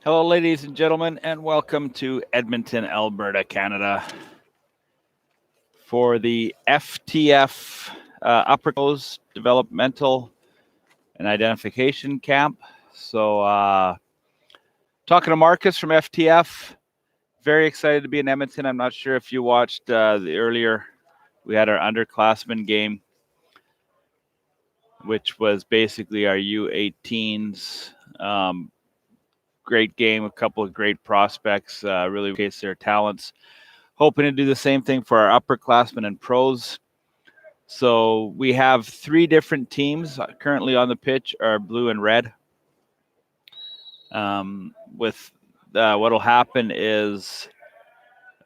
Hello, ladies and gentlemen, and welcome to Edmonton, Alberta, Canada for the FTF Upper Coast Developmental and Identification Camp. So, talking to Marcus from FTF, very excited to be in Edmonton. I'm not sure if you watched the earlier, we had our underclassmen game, which was basically our U18s. Great game, a couple of great prospects, really showcase their talents. Hoping to do the same thing for our upperclassmen and pros. So we have three different teams currently on the pitch, are blue and red. With what'll happen is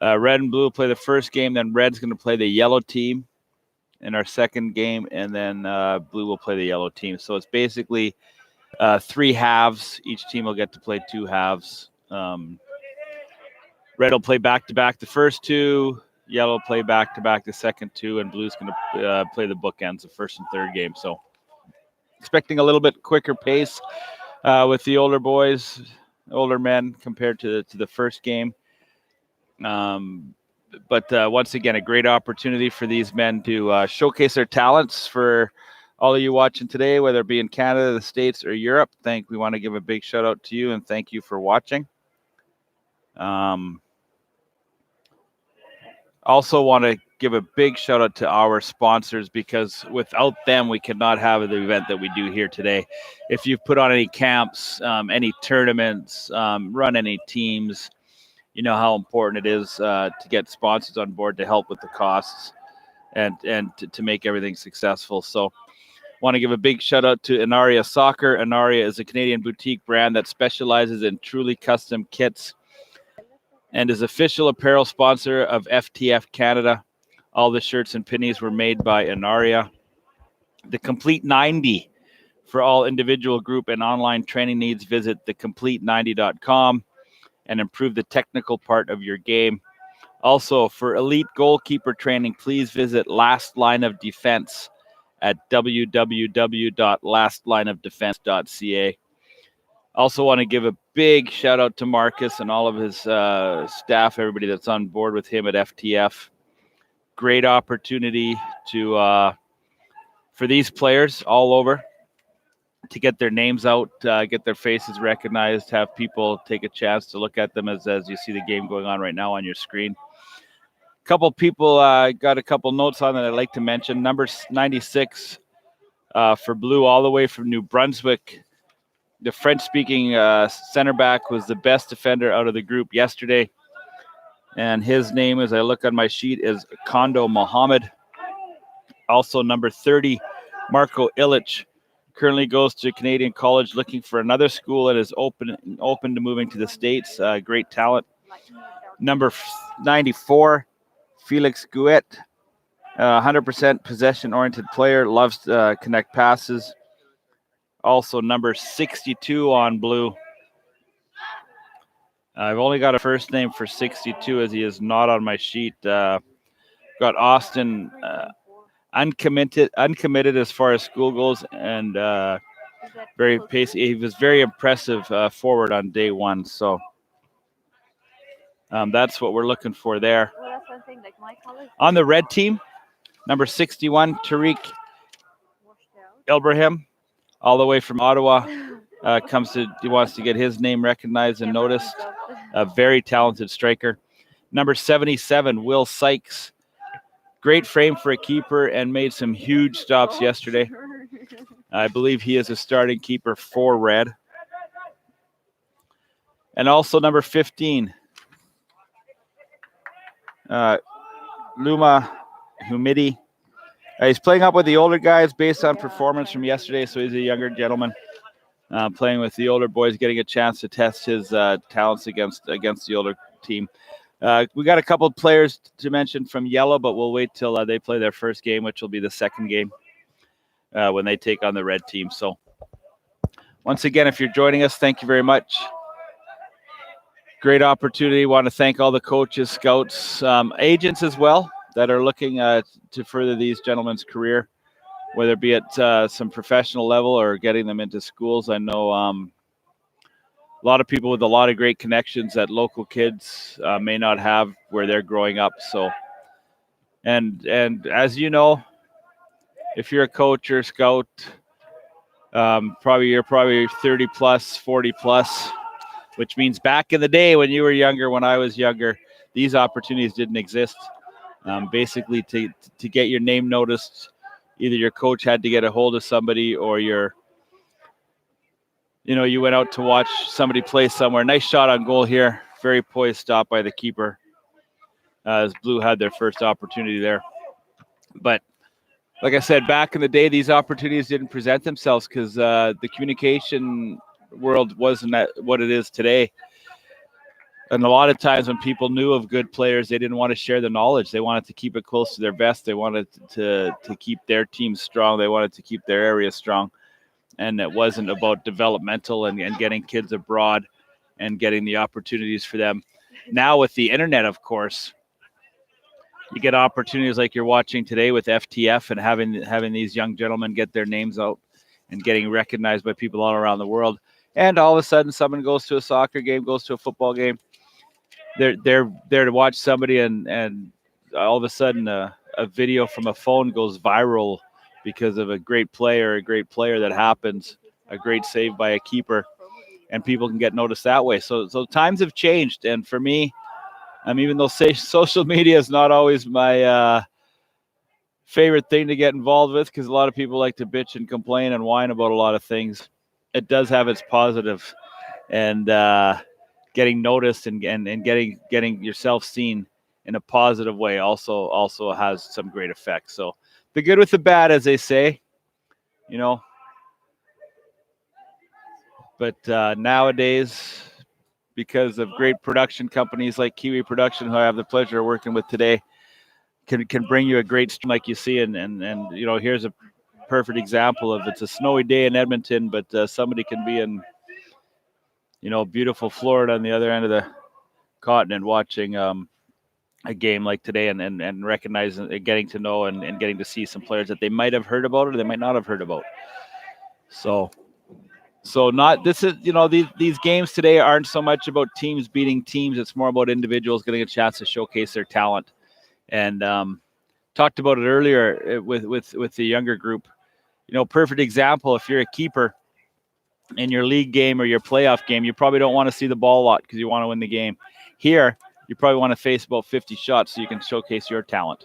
red and blue play the first game, then red's going to play the yellow team in our second game, and then blue will play the yellow team. So it's basically three halves. Each team will get to play two halves. Red will play back-to-back the first two, yellow will play back-to-back the second two, and blue's going to play the bookends, the first and third game. So expecting a little bit quicker pace with the older boys, older men compared to the first game. But once again, a great opportunity for these men to showcase their talents for all of you watching today, whether it be in Canada, the States, or Europe. We want to give a big shout out to you and thank you for watching. Also want to give a big shout out to our sponsors, because without them, we could not have the event that we do here today. If you've put on any camps, any tournaments, run any teams, you know how important it is to get sponsors on board to help with the costs and to make everything successful. So want to give a big shout out to Inaria Soccer. Inaria is a Canadian boutique brand that specializes in truly custom kits and is official apparel sponsor of FTF Canada. All the shirts and pennies were made by Inaria. The Complete 90 for all individual, group, and online training needs. Visit thecomplete90.com and improve the technical part of your game. Also, for elite goalkeeper training, please visit Last Line of Defense at www.lastlineofdefense.ca. Also want to give a big shout out to Marcus and all of his staff, everybody that's on board with him at FTF. Great opportunity to for these players all over to get their names out, get their faces recognized, have people take a chance to look at them as you see the game going on right now on your screen. A couple people got a couple notes on that I'd like to mention. Number 96 for blue, all the way from New Brunswick. The French-speaking center back was the best defender out of the group yesterday. And his name, as I look on my sheet, is Kondo Mohammed. Also, number 30, Marco Illich, currently goes to Canadian college looking for another school and is open to moving to the States. Great talent. Number 94, Felix Gouet, 100% possession-oriented player, loves to connect passes. Also, number 62 on blue. I've only got a first name for 62 as he is not on my sheet. Got Austin uncommitted as far as school goes, and very pacey. He was very impressive forward on day one. So that's what we're looking for there. On the red team, number 61, Tariq Ibrahim, all the way from Ottawa, he wants to get his name recognized and noticed. A very talented striker. Number 77, Will Sykes. Great frame for a keeper and made some huge stops yesterday. I believe he is a starting keeper for red. And also number 15, Luma Humidi. He's playing up with the older guys based on performance from yesterday, so he's a younger gentleman playing with the older boys, getting a chance to test his talents against the older team. We got a couple of players to mention from yellow, but we'll wait till they play their first game, which will be the second game when they take on the red team. So once again, if you're joining us, thank you very much. Great opportunity. Want to thank all the coaches, scouts, agents as well that are looking to further these gentlemen's career, whether it be at some professional level or getting them into schools. I know a lot of people with a lot of great connections that local kids may not have where they're growing up. So, and as you know, if you're a coach or a scout, you're probably 30 plus, 40 plus, which means back in the day when you were younger, when I was younger, these opportunities didn't exist. Basically, to get your name noticed, either your coach had to get a hold of somebody, or you went out to watch somebody play somewhere. Nice shot on goal here. Very poised stop by the keeper as Blue had their first opportunity there. But like I said, back in the day, these opportunities didn't present themselves because the communication world wasn't what it is today. And a lot of times when people knew of good players, they didn't want to share the knowledge. They wanted to keep it close to their vest. They wanted to keep their team strong. They wanted to keep their area strong. And it wasn't about developmental and getting kids abroad and getting the opportunities for them. Now with the internet, of course, you get opportunities like you're watching today with FTF and having these young gentlemen get their names out and getting recognized by people all around the world. And all of a sudden, someone goes to a soccer game, goes to a football game. They're there to watch somebody, and all of a sudden a video from a phone goes viral because of a great player that happens, a great save by a keeper, and people can get noticed that way. So times have changed, and for me, even though social media is not always my favorite thing to get involved with, because a lot of people like to bitch and complain and whine about a lot of things, it does have its positive, and getting noticed and getting yourself seen in a positive way also has some great effects. So the good with the bad, as they say, But nowadays, because of great production companies like Kiwi Production, who I have the pleasure of working with today, can bring you a great stream like you see. And here's a perfect example of, it's a snowy day in Edmonton, but somebody can be in beautiful Florida on the other end of the continent watching a game like today and recognizing and getting to know and getting to see some players that they might have heard about or they might not have heard about. So these games today aren't so much about teams beating teams. It's more about individuals getting a chance to showcase their talent. And talked about it earlier with the younger group. Perfect example, if you're a keeper in your league game or your playoff game, you probably don't want to see the ball a lot because you want to win the game. Here, you probably want to face about 50 shots so you can showcase your talent.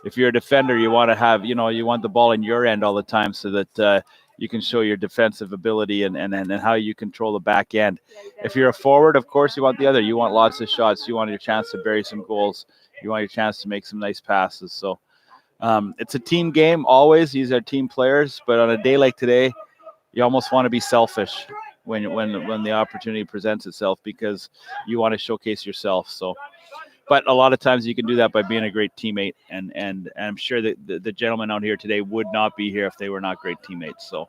If you're a defender, you want to have, you want the ball in your end all the time so that you can show your defensive ability and how you control the back end. If you're a forward, of course, you want the other. You want lots of shots. You want your chance to bury some goals. You want your chance to make some nice passes. So it's a team game always. These are team players. But on a day like today, you almost want to be selfish when the opportunity presents itself because you want to showcase yourself. So. But a lot of times you can do that by being a great teammate. And I'm sure that the gentlemen out here today would not be here if they were not great teammates. So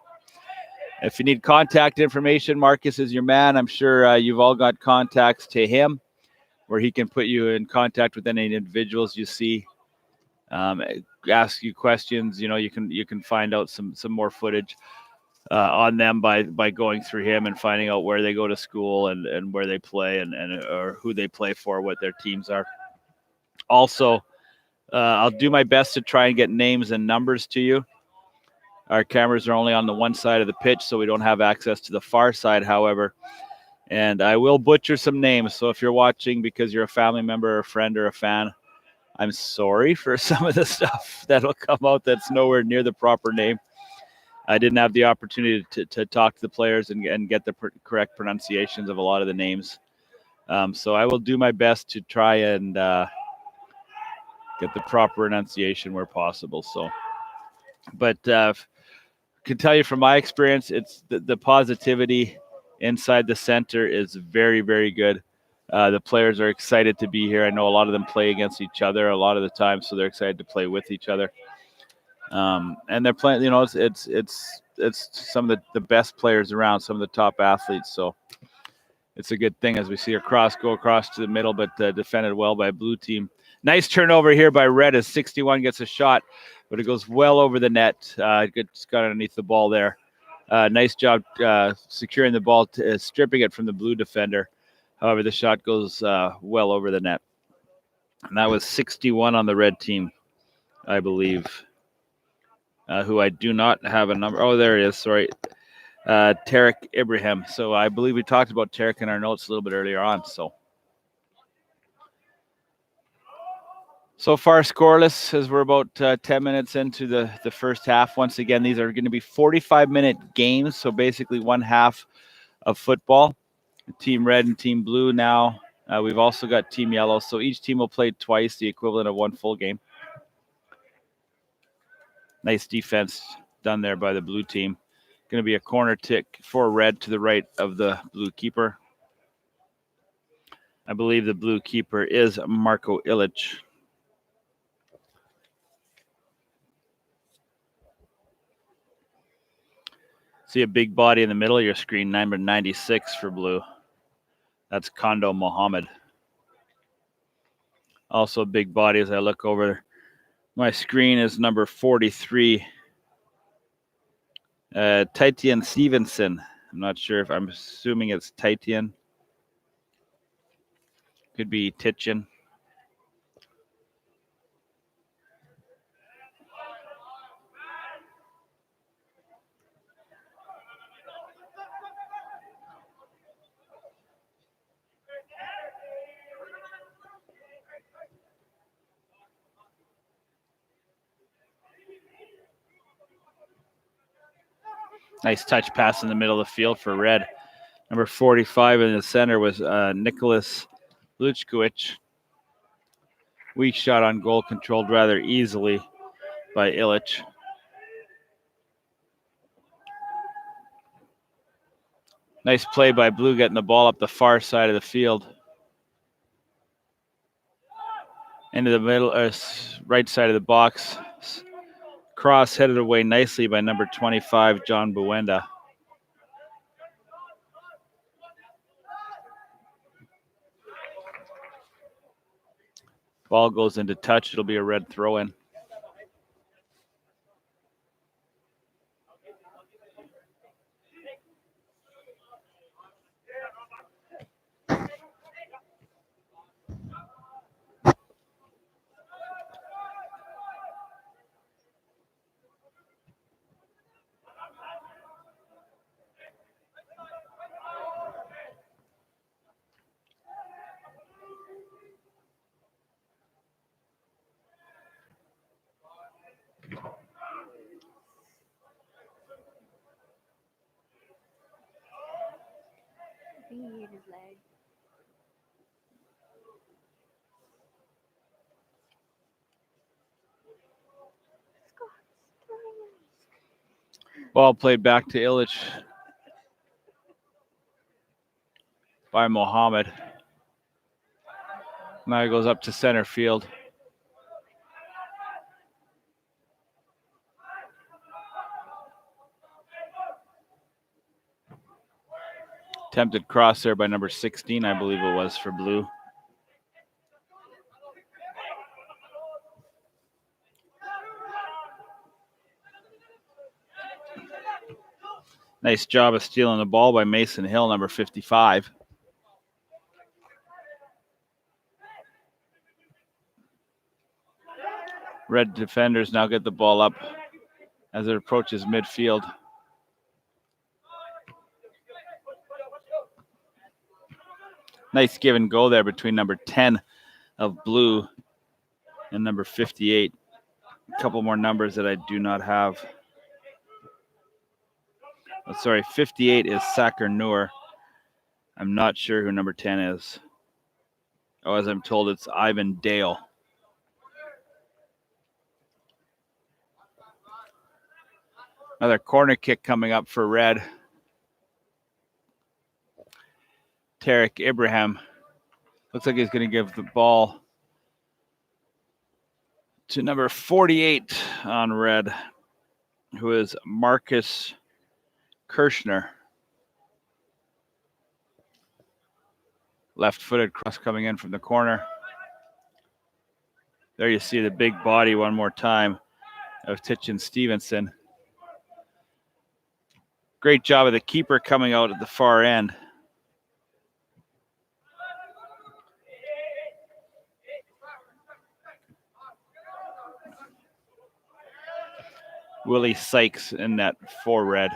if you need contact information, Marcus is your man. I'm sure you've all got contacts to him where he can put you in contact with any individuals you see, ask you questions. You can find out some more footage on them by going through him and finding out where they go to school and where they play and or who they play for, what their teams are. Also, I'll do my best to try and get names and numbers to you. Our cameras are only on the one side of the pitch, so we don't have access to the far side, however. And I will butcher some names. So if you're watching because you're a family member or a friend or a fan, I'm sorry for some of the stuff that'll come out that's nowhere near the proper name. I didn't have the opportunity to talk to the players and get the correct pronunciations of a lot of the names. So I will do my best to try and get the proper enunciation where possible. So, but can tell you from my experience, it's the positivity inside the center is very, very good. The players are excited to be here. I know a lot of them play against each other a lot of the time, so they're excited to play with each other. And they're playing, it's some of the best players around, some of the top athletes. So it's a good thing as we see go across to the middle, but defended well by blue team. Nice turnover here by red as 61 gets a shot, but it goes well over the net. It's got underneath the ball there. Nice job securing the ball, stripping it from the blue defender. However, the shot goes well over the net. And that was 61 on the red team, I believe, who I do not have a number. Oh, there it is. Sorry. Tarek Ibrahim. So I believe we talked about Tarek in our notes a little bit earlier on. So far, scoreless as we're about 10 minutes into the first half. Once again, these are going to be 45-minute games. So basically one half of football. Team red and team blue now. We've also got team yellow. So each team will play twice, the equivalent of one full game. Nice defense done there by the blue team. Going to be a corner tick for red to the right of the blue keeper. I believe the blue keeper is Marko Ilic. See a big body in the middle of your screen, number 96 for blue. That's Kondo Mohammed. Also a big body as I look over my screen is number 43, Titian Stevenson. I'm not sure if I'm assuming it's Titian. Could be Titian. Nice touch pass in the middle of the field for red. Number 45 in the center was Nicholas Luchkowicz. Weak shot on goal, controlled rather easily by Ilic. Nice play by blue, getting the ball up the far side of the field. Into the middle, right side of the box. Cross headed away nicely by number 25, John Buenda. Ball goes into touch. It'll be a red throw-in. He hit his leg. Ball played back to Ilic by Mohammed. Now he goes up to center field. Attempted cross there by number 16, I believe it was, for blue. Nice job of stealing the ball by Mason Hill, number 55. Red defenders now get the ball up as it approaches midfield. Nice give and go there between number 10 of blue and number 58. A couple more numbers that I do not have. Oh, sorry, 58 is Sakar Noor. I'm not sure who number 10 is. Oh, as I'm told, it's Ivan Dale. Another corner kick coming up for red. Tarek Ibrahim. Looks like he's going to give the ball to number 48 on red, who is Marcus Kirschner. Left-footed cross coming in from the corner. There you see the big body one more time of Titian Stevenson. Great job of the keeper coming out at the far end. Willie Sykes in that 4 red.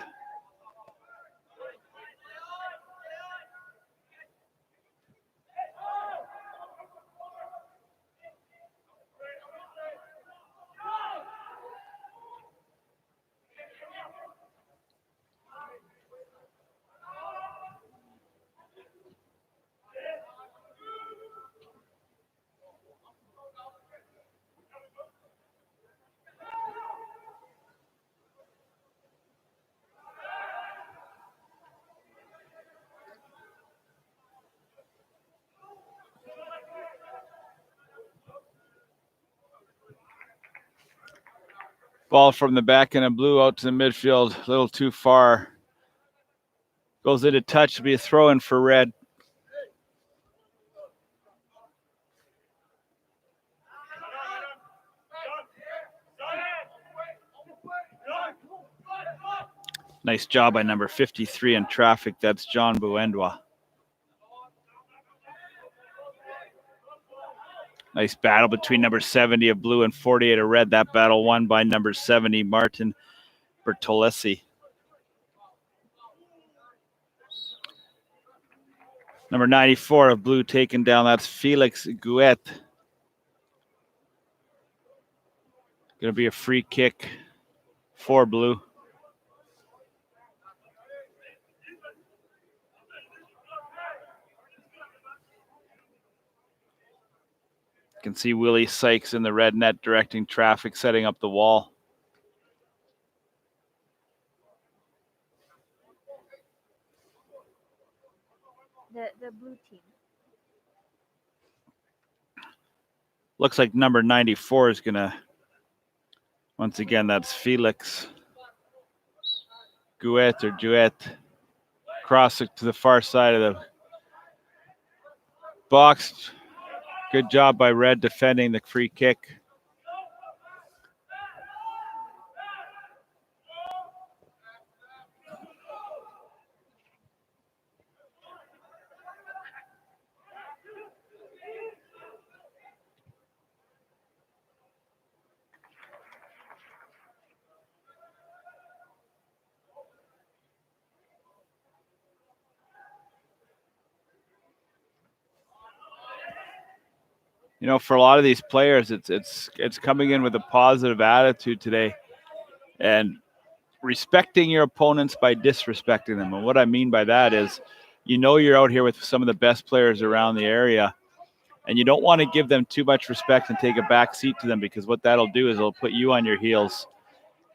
Ball from the back end of blue out to the midfield, a little too far. Goes into touch to be a throw in for red. Nice job by number 53 in traffic. That's John Buendwa. Nice battle between number 70 of blue and 48 of red. That battle won by number 70, Martin Bertolesi. Number 94 of blue taken down. That's Felix Gouet. Going to be a free kick for blue. You can see Willie Sykes in the red net directing traffic, setting up the wall. The blue team. Looks like number 94 is going to, once again, that's Felix Gouet or Jouet. Cross it to the far side of the box. Good job by red defending the free kick. You know, for a lot of these players, it's coming in with a positive attitude today and respecting your opponents by disrespecting them. And what I mean by that is, you know, you're out here with some of the best players around the area, and you don't want to give them too much respect and take a back seat to them, because what that'll do is it'll put you on your heels.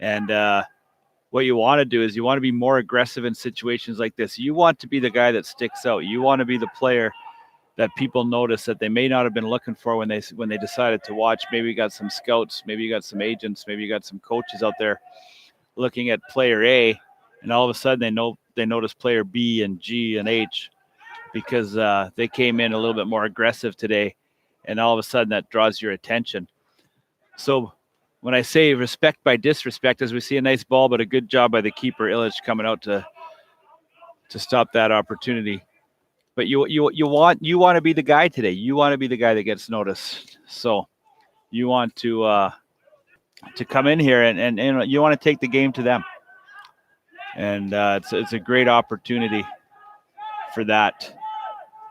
And what you want to do is you want to be more aggressive in situations like this. You want to be the guy that sticks out. You want to be the player that people notice that they may not have been looking for when they decided to watch. Maybe you got some scouts, maybe you got some agents, maybe you got some coaches out there looking at player A, and all of a sudden they notice player B and G and H because they came in a little bit more aggressive today, and all of a sudden that draws your attention. So when I say respect by disrespect, as we see a nice ball, but a good job by the keeper, Illich, coming out to stop that opportunity. But you want to be the guy today. You want to be the guy that gets noticed. So you want to come in here and you want to take the game to them. And it's a great opportunity for that.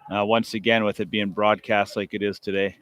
Once again, with it being broadcast like it is today.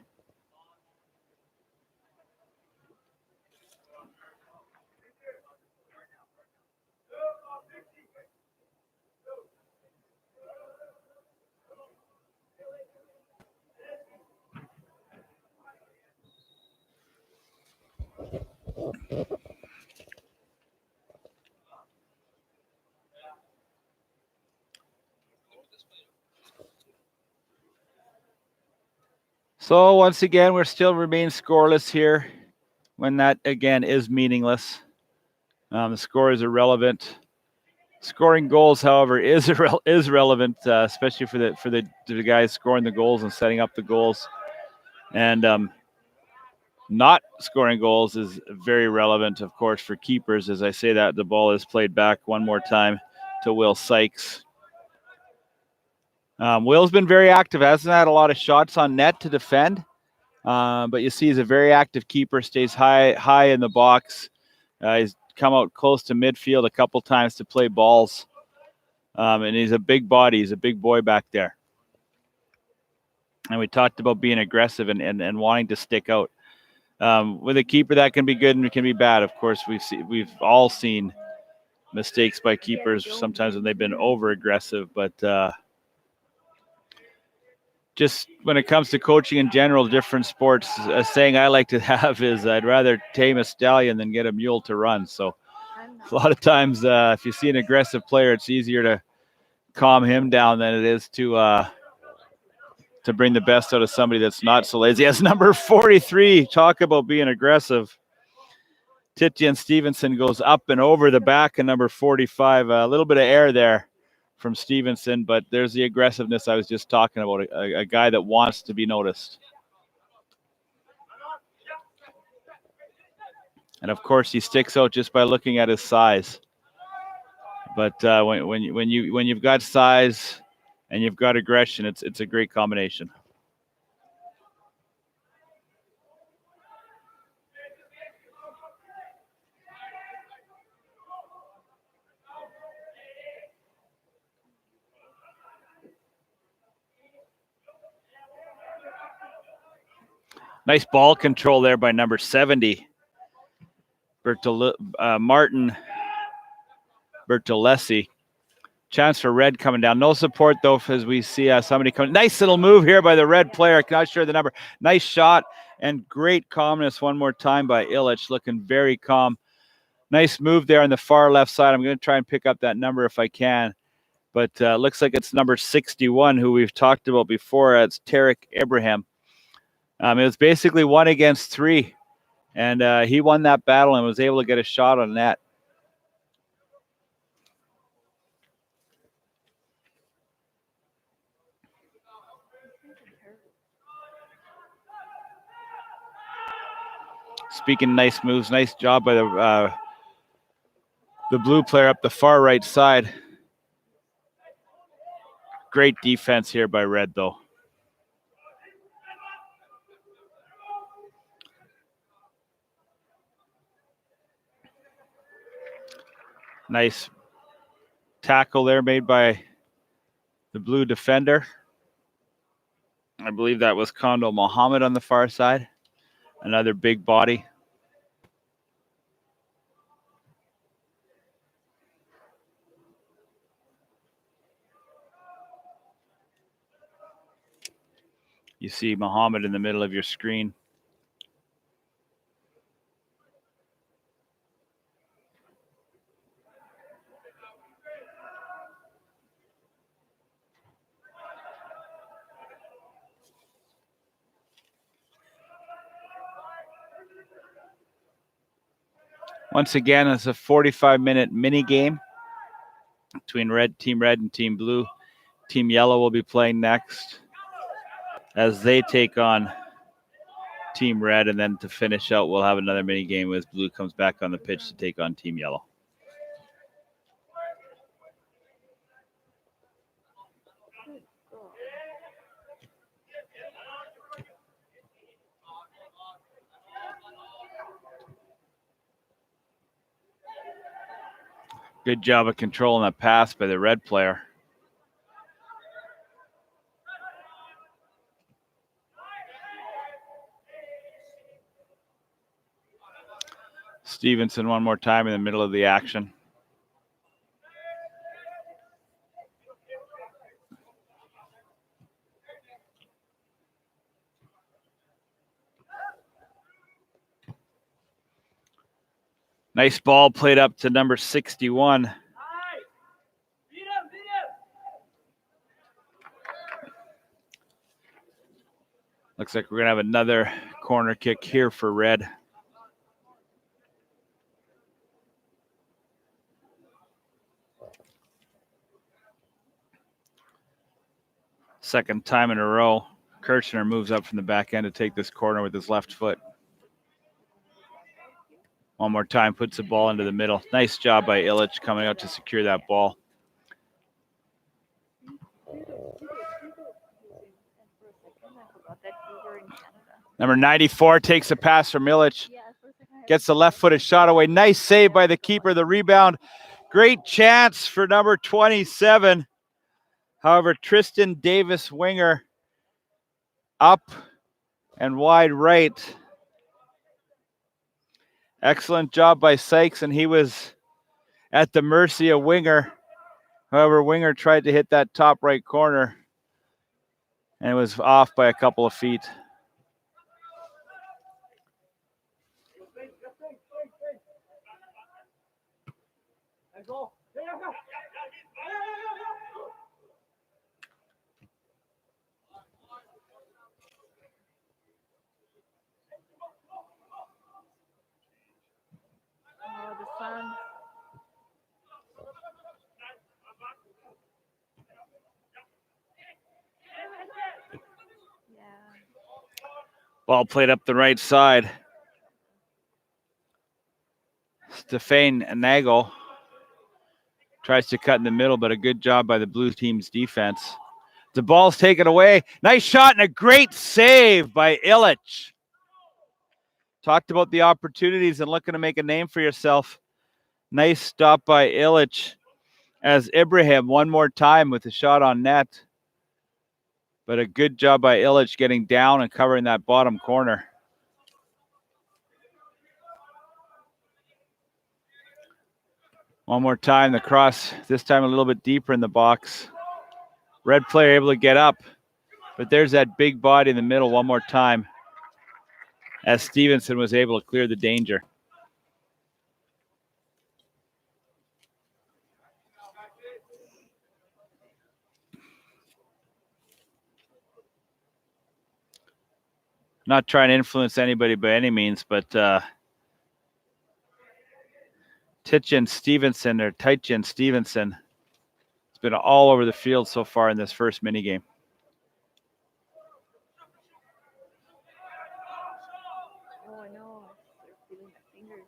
So once again, we're still remain scoreless here when that, again, is meaningless. The score is irrelevant. Scoring goals, however, is relevant, especially for the guys scoring the goals and setting up the goals. And not scoring goals is very relevant, of course, for keepers. As I say that, the ball is played back one more time to Will Sykes. Will's been very active, hasn't had a lot of shots on net to defend, but you see he's a very active keeper, stays high in the box. He's come out close to midfield a couple times to play balls, and he's a big body. He's a big boy back there. And we talked about being aggressive and wanting to stick out. With a keeper, that can be good and it can be bad. Of course, we've all seen mistakes by keepers sometimes when they've been over aggressive, but just when it comes to coaching in general, different sports, a saying I like to have is I'd rather tame a stallion than get a mule to run. So a lot of times if you see an aggressive player, it's easier to calm him down than it is to bring the best out of somebody that's not so lazy. As number 43, talk about being aggressive. Titian Stevenson goes up and over the back of number 45. A little bit of air there from Stevenson, but there's the aggressiveness I was just talking about, a guy that wants to be noticed. And of course, he sticks out just by looking at his size. But when you've got size and you've got aggression, it's a great combination. Nice ball control there by number 70, Martin Bertolesi. Chance for Red coming down. No support, though, as we see somebody coming. Nice little move here by the Red player. Not sure the number. Nice shot and great calmness one more time by Illich, looking very calm. Nice move there on the far left side. I'm going to try and pick up that number if I can. But looks like it's number 61, who we've talked about before. It's Tarek Ibrahim. It was basically 1 against 3, and he won that battle and was able to get a shot on net. Speaking of nice moves, nice job by the blue player up the far right side. Great defense here by Red, though. Nice tackle there made by the blue defender. I believe that was Kondo Mohammed on the far side. Another big body. You see Mohammed in the middle of your screen. Once again, it's a 45-minute mini game between Team Red and Team Blue. Team Yellow will be playing next as they take on Team Red, and then to finish out, we'll have another mini game as Blue comes back on the pitch to take on Team Yellow. Good job of controlling that pass by the Red player. Stevenson one more time in the middle of the action. Nice ball played up to number 61. Looks like we're going to have another corner kick here for Red. Second time in a row. Kirchner moves up from the back end to take this corner with his left foot. One more time, puts the ball into the middle. Nice job by Illich coming out to secure that ball. Number 94 takes a pass from Illich. Yeah, for a second I Gets the left-footed shot away. Nice save by the keeper. The rebound. Great chance for number 27. However, Tristan Davis, winger, up and wide right. Excellent job by Sykes, and he was at the mercy of Winger. However, Winger tried to hit that top right corner, and it was off by a couple of feet. Oh, the sun. Yeah. Ball played up the right side. Stefan Nagel tries to cut in the middle, but a good job by the blue team's defense. The ball's taken away. Nice shot and a great save by Illich. Talked about the opportunities and looking to make a name for yourself. Nice stop by Illich as Ibrahim one more time with a shot on net. But a good job by Illich getting down and covering that bottom corner. One more time, the cross, this time a little bit deeper in the box. Red player able to get up, but there's that big body in the middle one more time as Stevenson was able to clear the danger. Not trying to influence anybody by any means, but Titchin Stevenson has been all over the field so far in this first mini game. Oh, I know. They're feeling my fingers.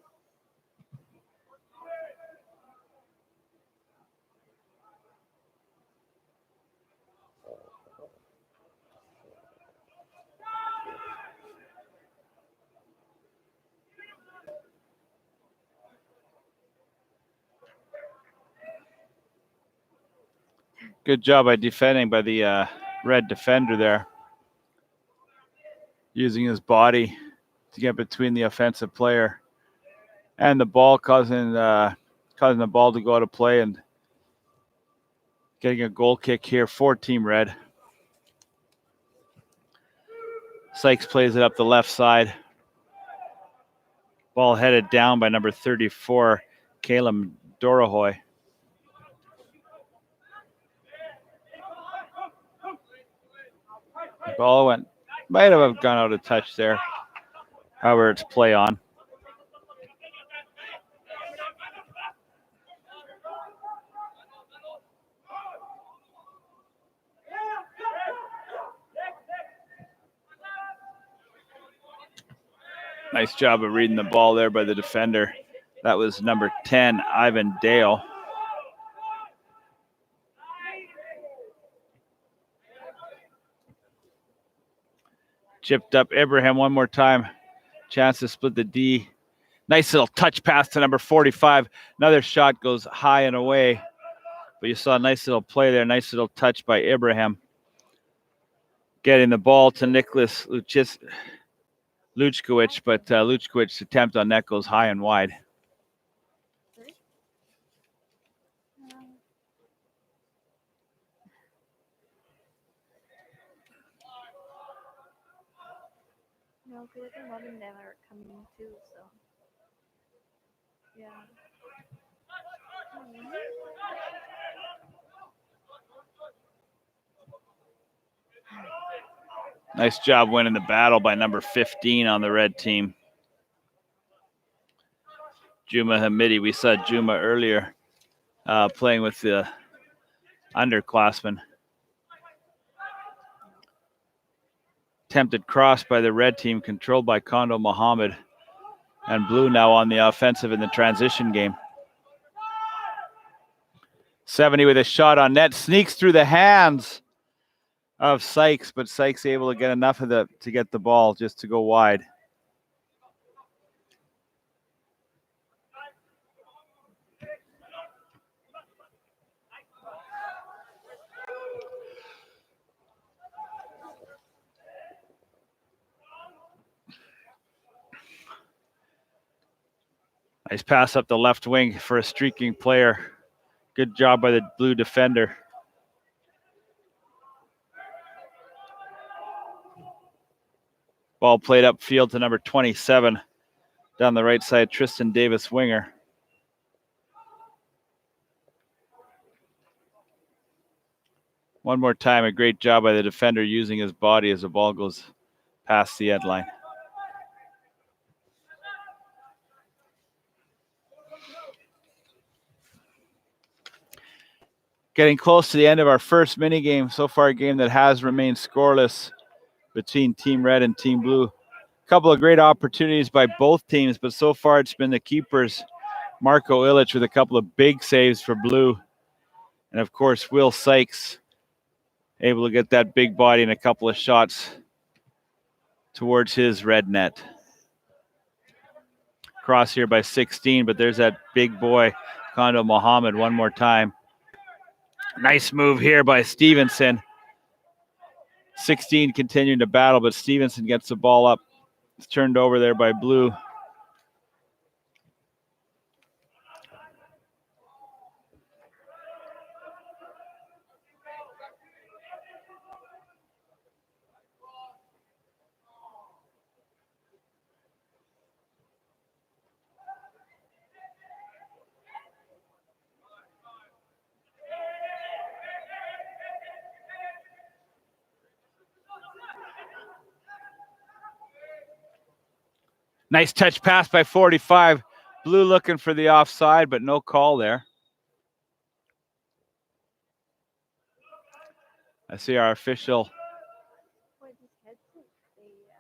Good job by defending by the red defender there. Using his body to get between the offensive player and the ball, causing the ball to go out of play and getting a goal kick here for Team Red. Sykes plays it up the left side. Ball headed down by number 34, Caleb Dorohoy. Ball might have gone out of touch there. However, it's play on. Nice job of reading the ball there by the defender. That was number 10, Ivan Dale. Chipped up Ibrahim one more time. Chance to split the D. Nice little touch pass to number 45. Another shot goes high and away. But you saw a nice little play there. Nice little touch by Ibrahim. Getting the ball to Nicholas Luchkowicz, but Luchkowicz's attempt on net goes high and wide. Sorry? No, because I think one of them are coming too, so. Yeah. Nice job winning the battle by number 15 on the red team. Juma Hamidi. We saw Juma earlier playing with the underclassmen. Attempted cross by the red team, controlled by Kondo Mohammed. And blue now on the offensive in the transition game. 70 with a shot on net. Sneaks through the hands of Sykes, but Sykes able to get enough of to get the ball just to go wide. Nice pass up the left wing for a streaking player. Good job by the blue defender. Ball played upfield to number 27 down the right side, Tristan Davis, winger. One more time, a great job by the defender using his body as the ball goes past the end line. Getting close to the end of our first mini game. So far, a game that has remained scoreless between Team Red and Team Blue. A couple of great opportunities by both teams, but so far it's been the keepers, Marco Illich with a couple of big saves for Blue. And of course, Will Sykes able to get that big body and a couple of shots towards his red net. Cross here by 16, but there's that big boy, Kondo Mohammed, one more time. Nice move here by Stevenson. 16 continuing to battle, but Stevenson gets the ball up. It's turned over there by Blue. Nice touch pass by 45. Blue looking for the offside, but no call there. I see our official.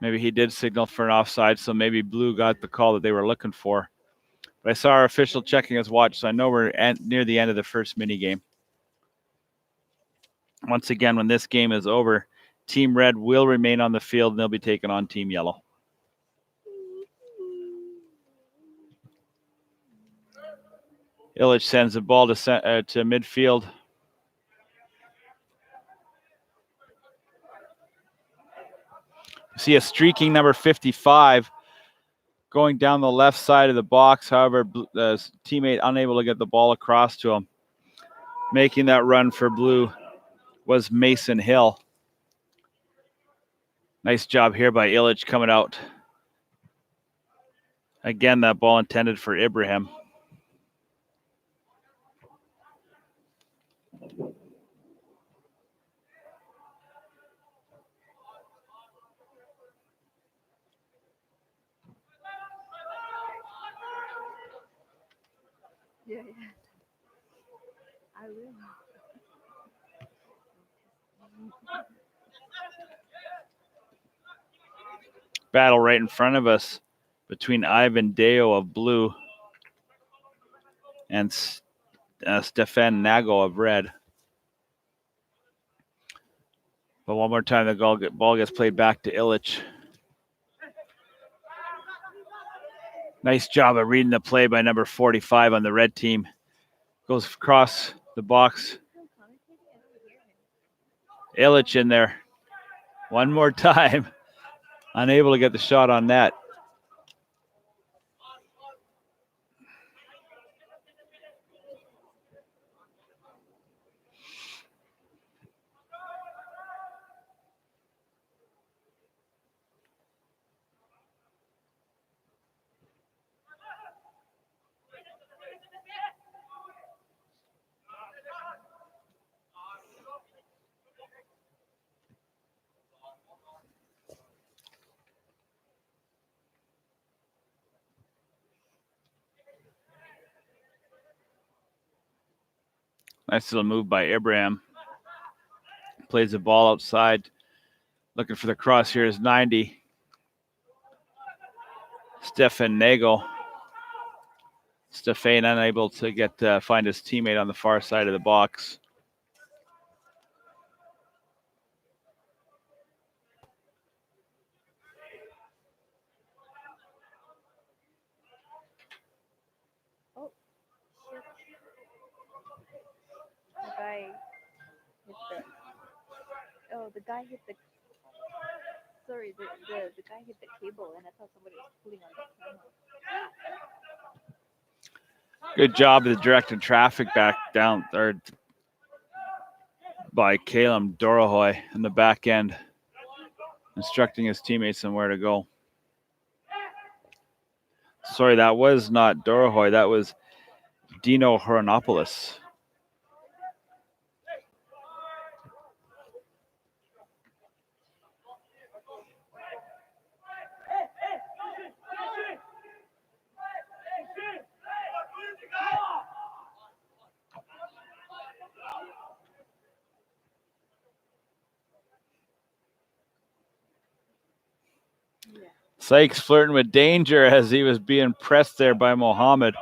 Maybe he did signal for an offside, so maybe Blue got the call that they were looking for. But I saw our official checking his watch, so I know we're near the end of the first mini game. Once again, when this game is over, Team Red will remain on the field, and they'll be taking on Team Yellow. Illich sends the ball to midfield. See a streaking number 55 going down the left side of the box. However, the teammate unable to get the ball across to him. Making that run for Blue was Mason Hill. Nice job here by Illich coming out. Again, that ball intended for Ibrahim. Yeah. I will. Battle right in front of us between Ivan Deo of Blue and Stefan Nago of Red. But one more time, the ball gets played back to Illich. Nice job of reading the play by number 45 on the red team. Goes across the box. Illich in there. One more time. Unable to get the shot on net. Nice little move by Ibrahim. Plays the ball outside. Looking for the cross here is 90. Stefan Nagel. Stefan unable to find his teammate on the far side of the box. Oh, the guy hit the. Sorry, the guy hit the cable, and I thought somebody was pulling on the camera. Good job of directing traffic back down there by Caleb Dorohoy in the back end, instructing his teammates on where to go. Sorry, that was not Dorohoy. That was Dino Horonopoulos. Yeah. Sykes flirting with danger as he was being pressed there by Mohammed.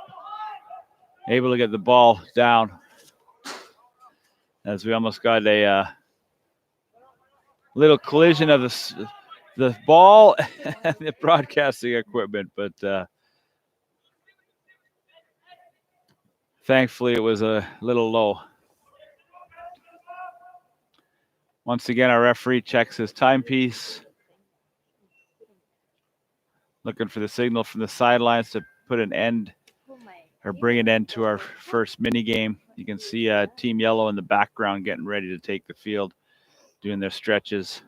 Able to get the ball down as we almost got a little collision of the ball and the broadcasting equipment, but thankfully it was a little low. Once again, our referee checks his timepiece, looking for the signal from the sidelines to put an end or bring an end to our first mini game. You can see Team Yellow in the background getting ready to take the field, doing their stretches.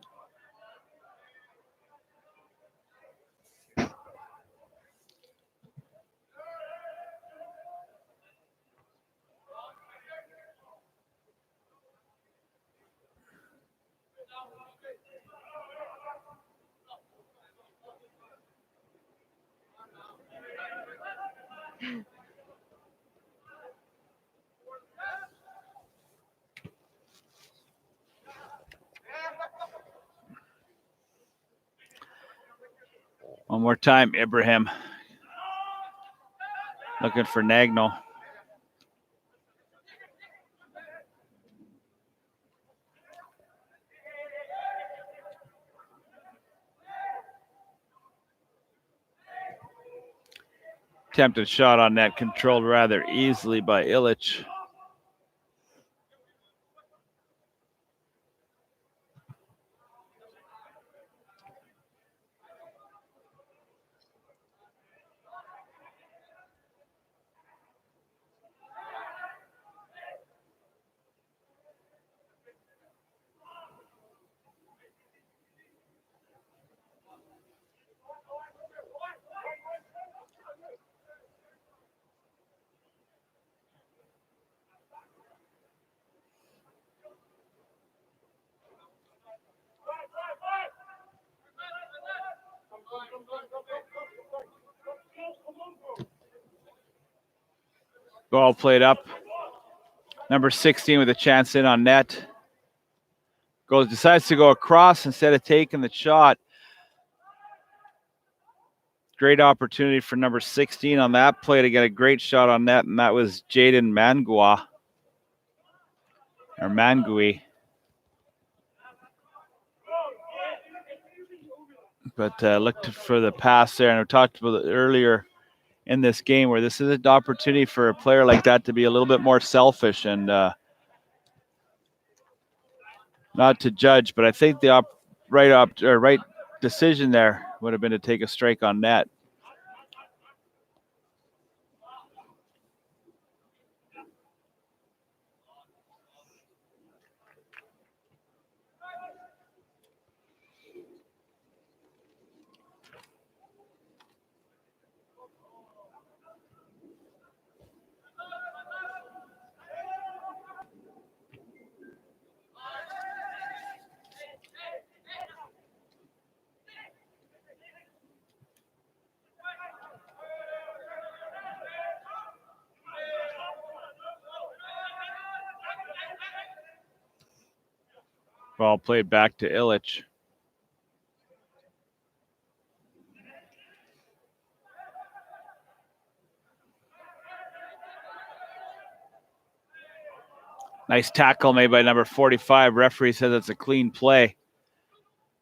One more time, Ibrahim. Looking for Nagno. Attempted shot on net, controlled rather easily by Illich. Ball played up. Number 16 with a chance in on net. Decides to go across instead of taking the shot. Great opportunity for number 16 on that play to get a great shot on net, and that was Jaden Mangua. Or Mangui. But looked for the pass there, and we talked about it earlier in this game where this is an opportunity for a player like that to be a little bit more selfish and not to judge, but I think the right decision there would have been to take a strike on net. Ball played back to Illich. Nice tackle made by number 45. Referee says it's a clean play.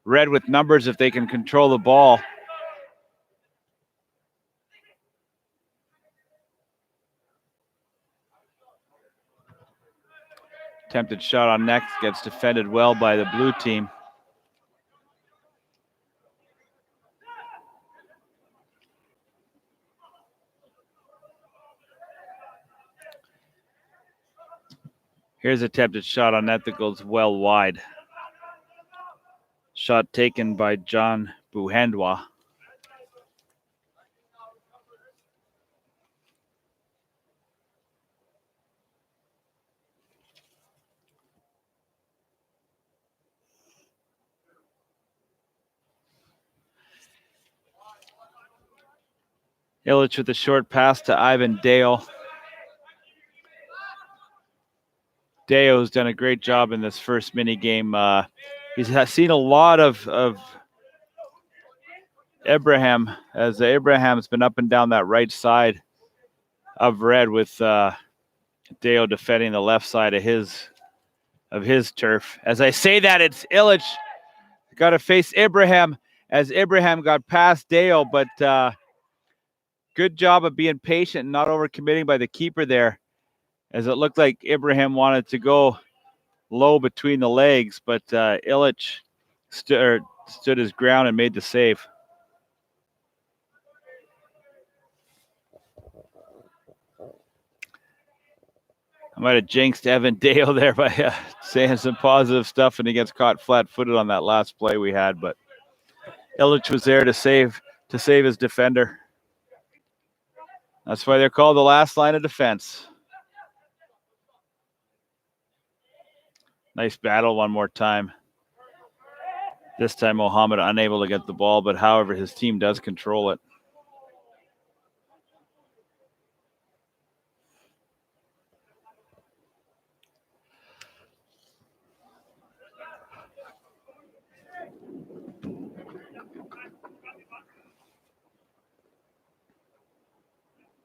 Red with numbers if they can control the ball. Attempted shot on net gets defended well by the blue team. Here's attempted shot on net that goes well wide. Shot taken by John Buhendwa. Illich with a short pass to Ivan Dale. Deo's done a great job in this first mini game. He's seen a lot of Abraham, as Abraham's been up and down that right side of red, with Deo defending the left side of his turf. As I say that, it's Illich got to face Abraham, as Abraham got past Deo, but good job of being patient and not overcommitting by the keeper there, as it looked like Abraham wanted to go low between the legs, but Illich stood his ground and made the save. I might have jinxed Evan Dale there by saying some positive stuff, and he gets caught flat-footed on that last play we had, but Illich was there to save his defender. That's why they're called the last line of defense. Nice battle one more time. This time Mohammed unable to get the ball, but however, his team does control it.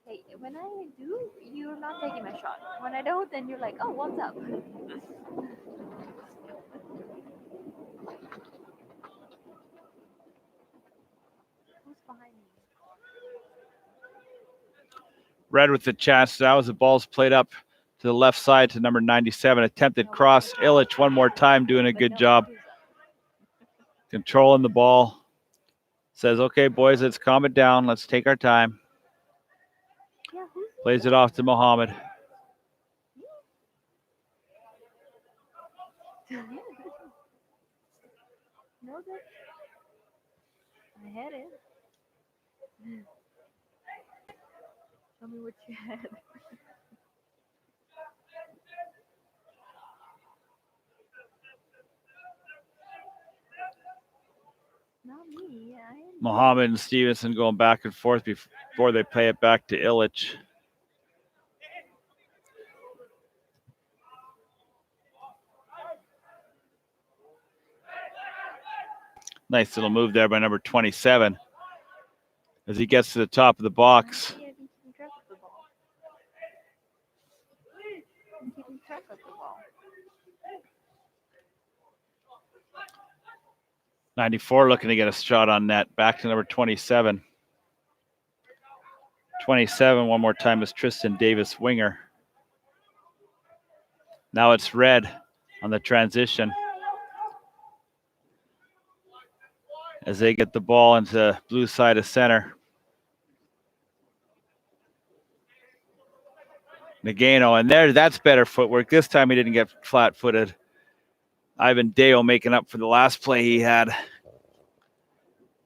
Hey, when I do, you're not taking my shot. When I don't, then you're like, oh, what's up? Who's behind me? Red with the chance. That was the ball's played up to the left side to number 97. Attempted cross. Illich one more time doing a good job. Controlling the ball. Says, okay, boys, let's calm it down. Let's take our time. Plays it off to Mohammed. No, I had it. Tell me what you had. Not me. Mohammed and Stevenson going back and forth before they play it back to Illich. Nice little move there by number 27 as he gets to the top of the box. I'm keeping track of the ball. 94 looking to get a shot on net. Back to number 27. 27 one more time is Tristan Davis Winger. Now it's Red on the transition as they get the ball into blue side of center. Nagano, and that's better footwork. This time he didn't get flat-footed. Ivan Deo making up for the last play he had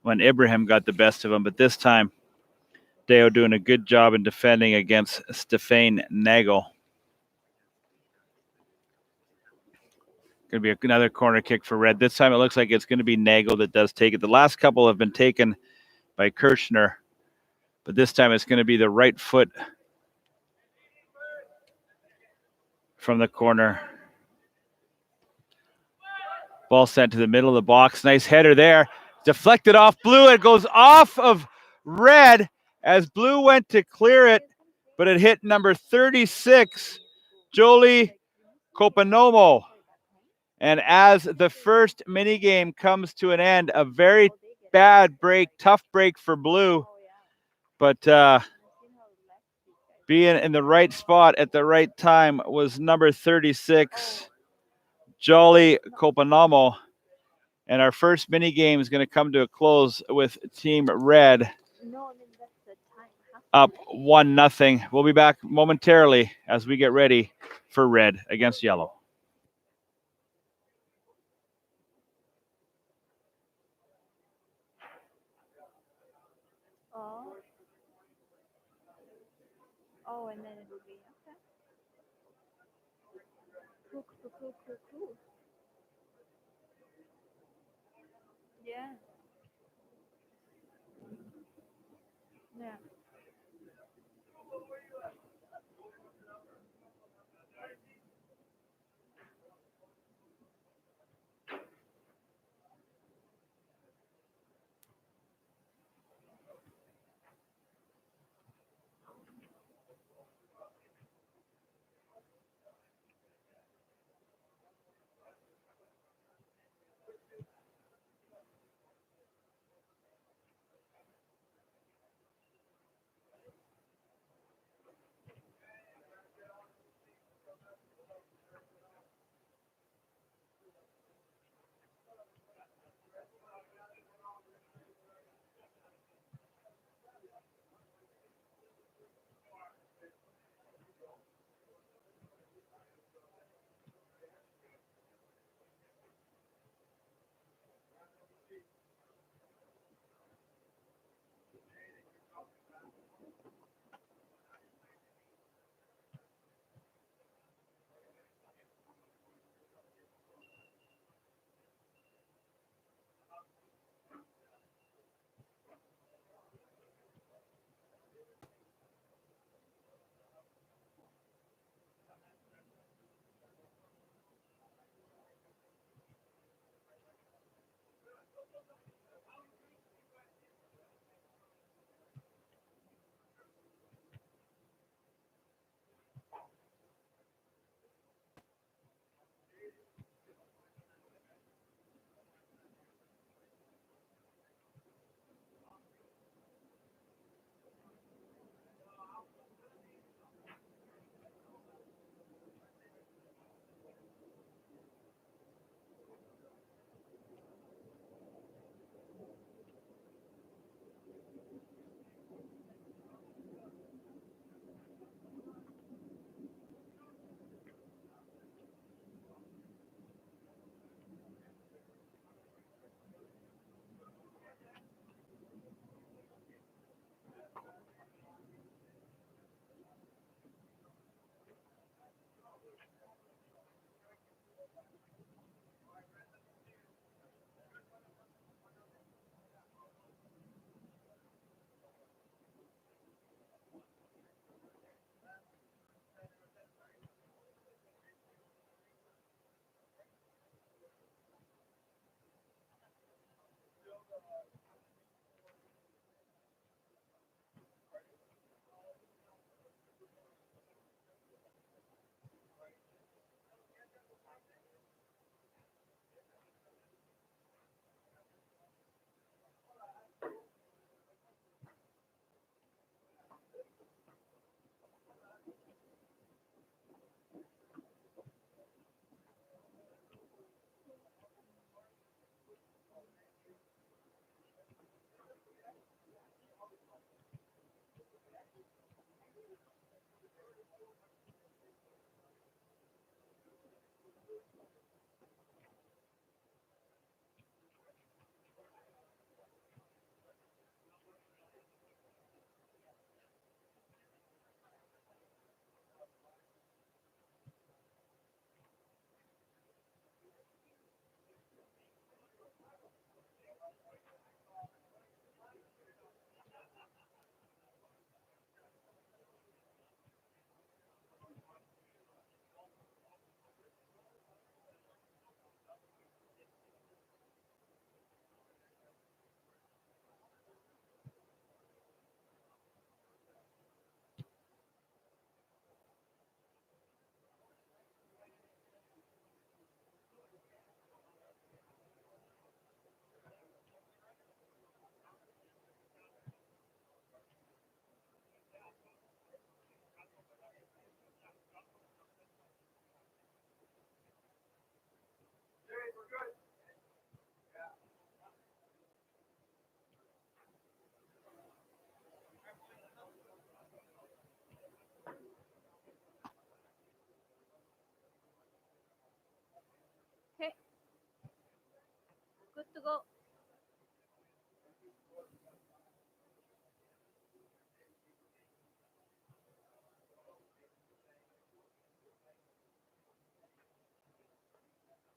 when Ibrahim got the best of him, but this time Deo doing a good job in defending against Stefan Nagel. Going to be another corner kick for Red. This time it looks like it's going to be Nagel that does take it. The last couple have been taken by Kirchner, but this time it's going to be the right foot from the corner. Ball sent to the middle of the box. Nice header there. Deflected off Blue. It goes off of Red as Blue went to clear it, but it hit number 36, Jolie Kopanomo. And as the first mini game comes to an end, a very bad break, tough break for Blue. But Being in the right spot at the right time was number 36, Jolly Copanamo. And our first mini game is going to come to a close with Team Red No, I mean that's the time. up 1-0. We'll be back momentarily as we get ready for Red against Yellow. Oh. Oh, and then it will be okay. Cool. Yeah. Yeah.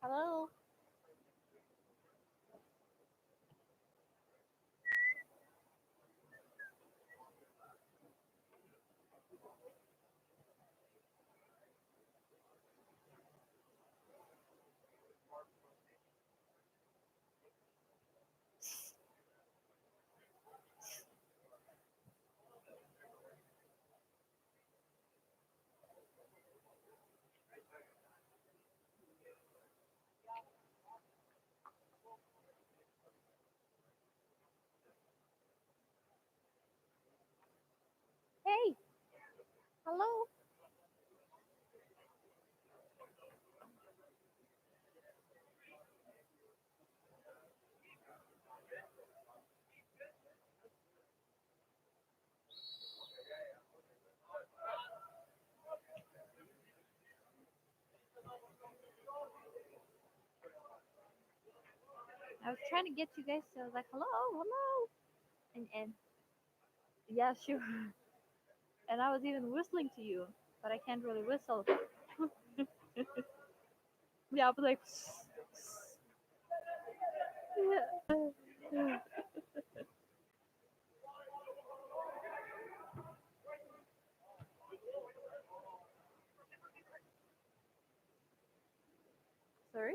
Hello. Hey. Hello. I was trying to get you guys, so I was like, hello, hello. And yeah, sure. And I was even whistling to you, but I can't really whistle. Yeah, I was like, yeah. Sorry?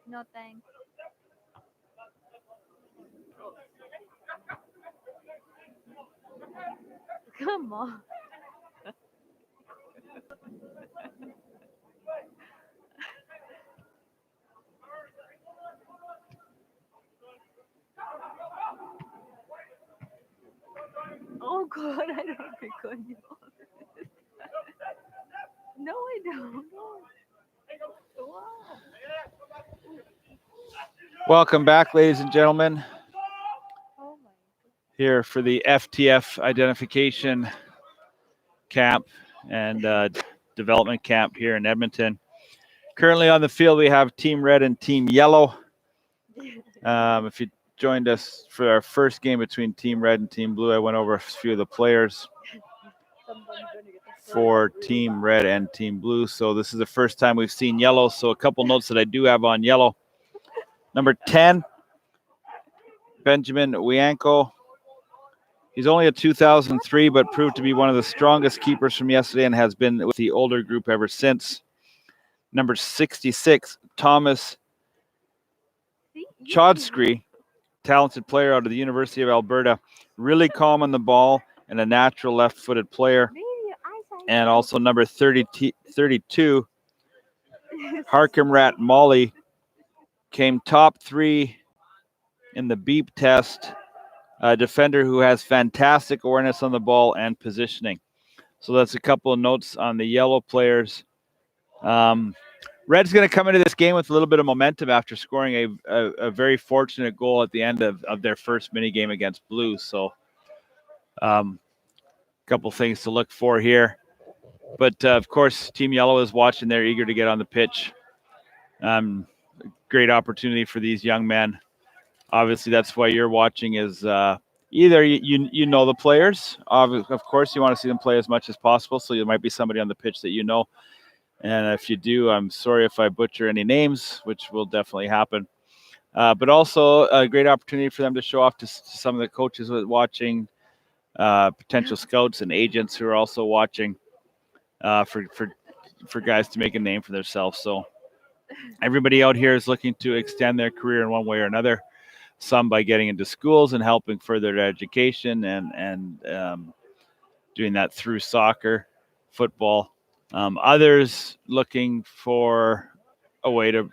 No thanks. Come on. Oh God, I don't record you. No, I don't. No. Wow. Welcome back, ladies and gentlemen, Oh my. here for the FTF identification camp and development camp here in Edmonton. Currently on the field, we have Team Red and Team Yellow. If you joined us for our first game between Team Red and Team Blue, I went over a few of the players for Team Red and Team Blue. So this is the first time we've seen Yellow. So a couple notes that I do have on Yellow. Number 10, Benjamin Wianko. He's only a 2003, but proved to be one of the strongest keepers from yesterday and has been with the older group ever since. Number 66, Thomas Chodskree, talented player out of the University of Alberta. Really calm on the ball and a natural left-footed player. And also number 32, Harkimrat Molly, came top 3 in the beep test. A defender who has fantastic awareness on the ball and positioning. So that's a couple of notes on the Yellow players. Red's going to come into this game with a little bit of momentum after scoring a very fortunate goal at the end of their first mini game against Blue. So a couple things to look for here. But of course, Team Yellow is watching. They're eager to get on the pitch. Great opportunity for these young men. Obviously, that's why you're watching is either you know the players. Of course, you want to see them play as much as possible. So there might be somebody on the pitch that you know. And if you do, I'm sorry if I butcher any names, which will definitely happen. But also a great opportunity for them to show off to some of the coaches watching, potential scouts and agents who are also watching for guys to make a name for themselves. So everybody out here is looking to extend their career in one way or another. Some by getting into schools and helping further their education and doing that through soccer, football. Others looking for a way to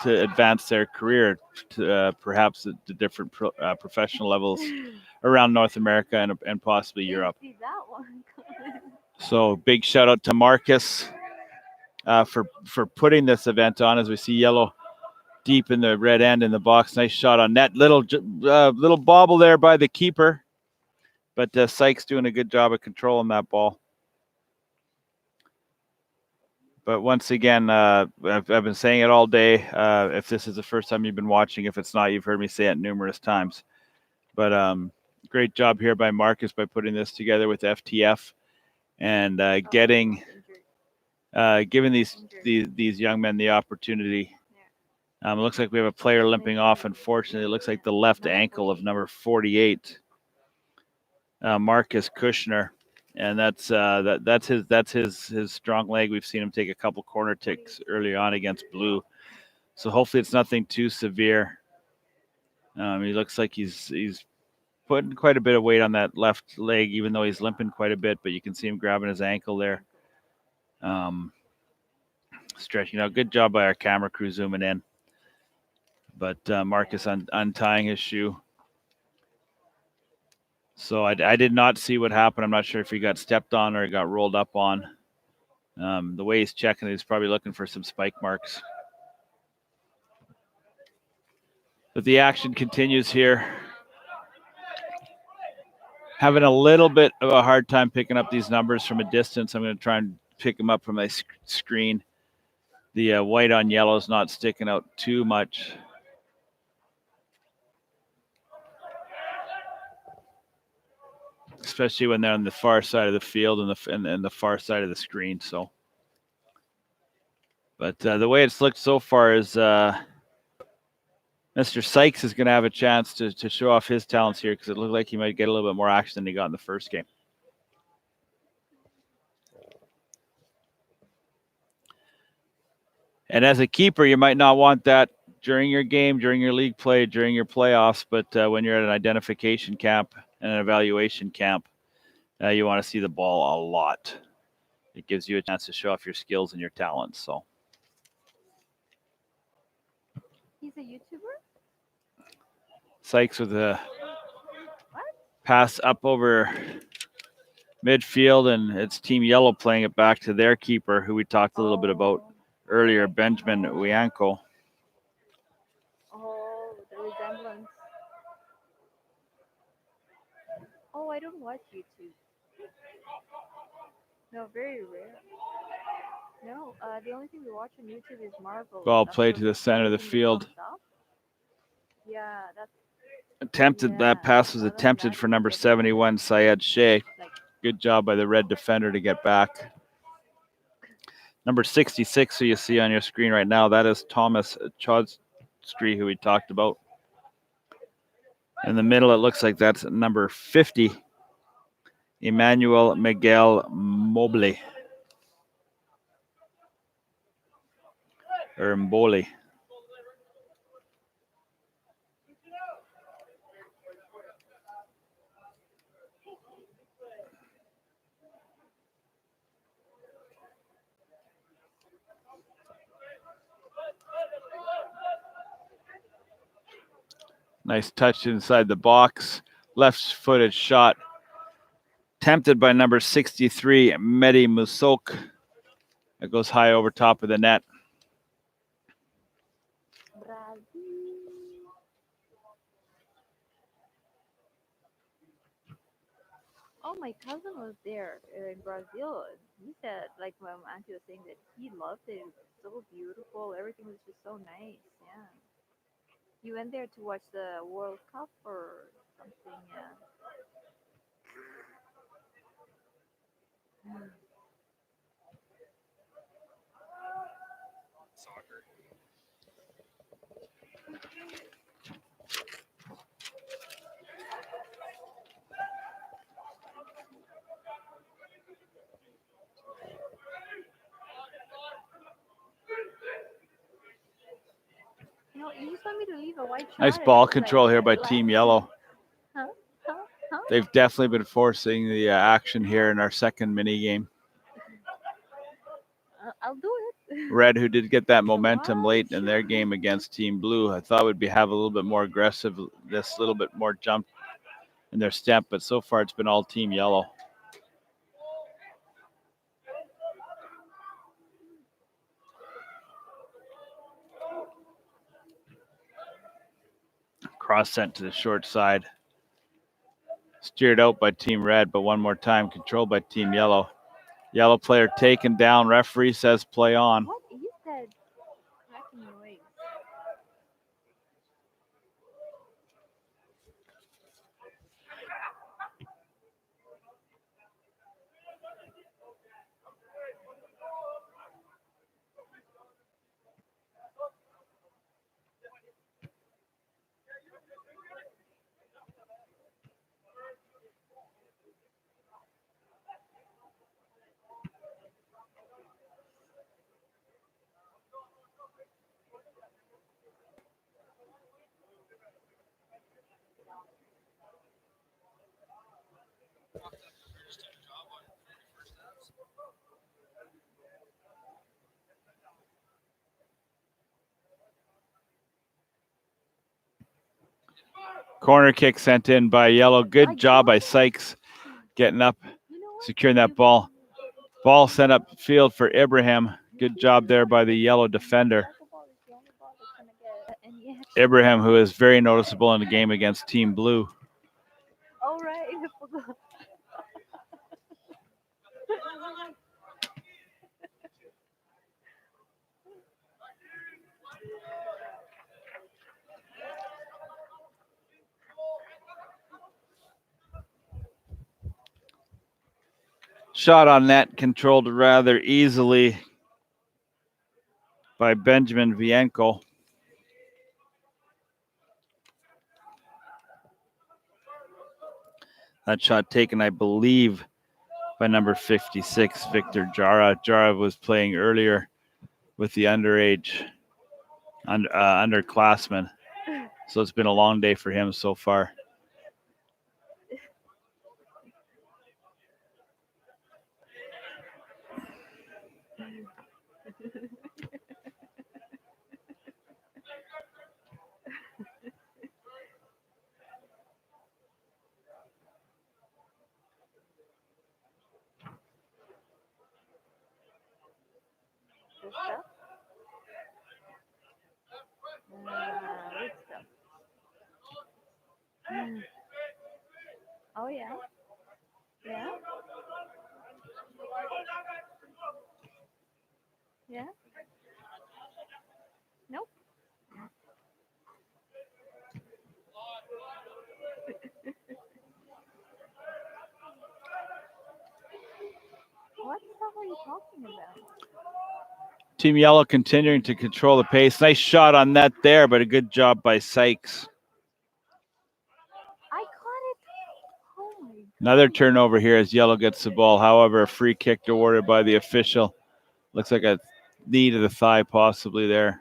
advance their career to perhaps at the different professional levels around North America and possibly Europe. So big shout out to Marcus for putting this event on as we see Yellow deep in the red end in the box. Nice shot on net. Little bobble there by the keeper, but Sykes doing a good job of controlling that ball. But once again, I've been saying it all day. If this is the first time you've been watching, if it's not, you've heard me say it numerous times. But great job here by Marcus by putting this together with FTF and getting giving these young men the opportunity. It looks like we have a player limping off. Unfortunately, it looks like the left ankle of number 48, Marcus Kushner, and that's his strong leg. We've seen him take a couple corner ticks early on against Blue, so hopefully it's nothing too severe. He looks like he's putting quite a bit of weight on that left leg, even though he's limping quite a bit. But you can see him grabbing his ankle there, stretching out. Good job by our camera crew zooming in. But Marcus untying his shoe. So I did not see what happened. I'm not sure if he got stepped on or got rolled up on. The way he's checking, he's probably looking for some spike marks. But the action continues here. Having a little bit of a hard time picking up these numbers from a distance. I'm going to try and pick them up from my screen. The white on yellow is not sticking out too much. Especially when they're on the far side of the field and the far side of the screen. So, but the way it's looked so far is Mr. Sykes is going to have a chance to show off his talents here, because it looked like he might get a little bit more action than he got in the first game. And as a keeper, you might not want that during your game, during your league play, during your playoffs, but when you're at an identification camp and an evaluation camp, you want to see the ball a lot. It gives you a chance to show off your skills and your talents. So He's a YouTuber? Sykes with a pass up over midfield, and it's Team Yellow playing it back to their keeper, who we talked a little bit about earlier, Benjamin Wianko. Oh, the resemblance. Oh, I don't watch YouTube. No, very rare. No, the only thing we watch on YouTube is Marvel. Ball played to the center of the field. Yeah, that's attempted. That pass was attempted for number 71, Syed Shea. Good job by the red defender to get back. Number 66, who you see on your screen right now, that is Thomas Chodstry, who we talked about. In the middle, it looks like that's number 50, Emmanuel Miguel Mobley. Or Mboli. Nice touch inside the box. Left-footed shot. Tempted by number 63, Mehdi Musok. It goes high over top of the net. Oh, my cousin was there in Brazil. He said, like my auntie was saying, that he loved it. It was so beautiful. Everything was just so nice. Yeah. You went there to watch the World Cup or something? Yeah. Soccer. No, you just want me to leave a white shot. Nice ball control here by Team Yellow. Huh? They've definitely been forcing the action here in our second mini game. I'll do it. Red, who did get that momentum late in their game against Team Blue, I thought would have a little bit more aggressive, this little bit more jump in their step, but so far it's been all Team Yellow. Cross sent to the short side. Steered out by Team Red, but one more time controlled by Team Yellow. Yellow player taken down. Referee says play on. What is that cracking noise? Corner kick sent in by Yellow. Good job by Sykes getting up, securing that ball. Ball sent up field for Ibrahim. Good job there by the Yellow defender. Ibrahim, who is very noticeable in the game against Team Blue. All right. Shot on net, controlled rather easily by Benjamin Vienko. That shot taken, I believe, by number 56, Victor Jara. Jara was playing earlier with the underage, underclassmen. So it's been a long day for him so far. Oh yeah. Yeah. Yeah. Nope. What the hell are you talking about? Team Yellow continuing to control the pace. Nice shot on net there, but a good job by Sykes. I caught it. Oh my God. Another turnover here as Yellow gets the ball. However, a free kick awarded by the official. Looks like a knee to the thigh possibly there.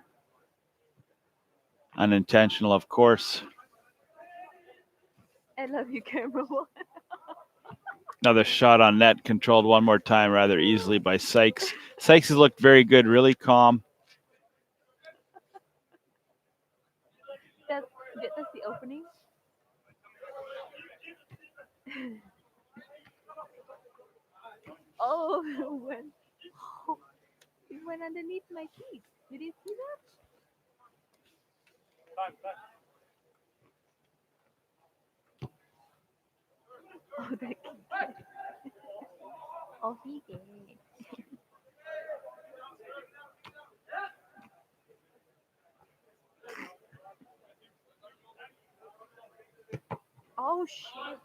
Unintentional, of course. I love you, camera one. Another shot on net, controlled one more time rather easily by Sykes. Sykes has looked very good, really calm. That's the opening. Oh, it went underneath my feet. Did you see that? Oh, that kid. Oh, he gay. Oh shit.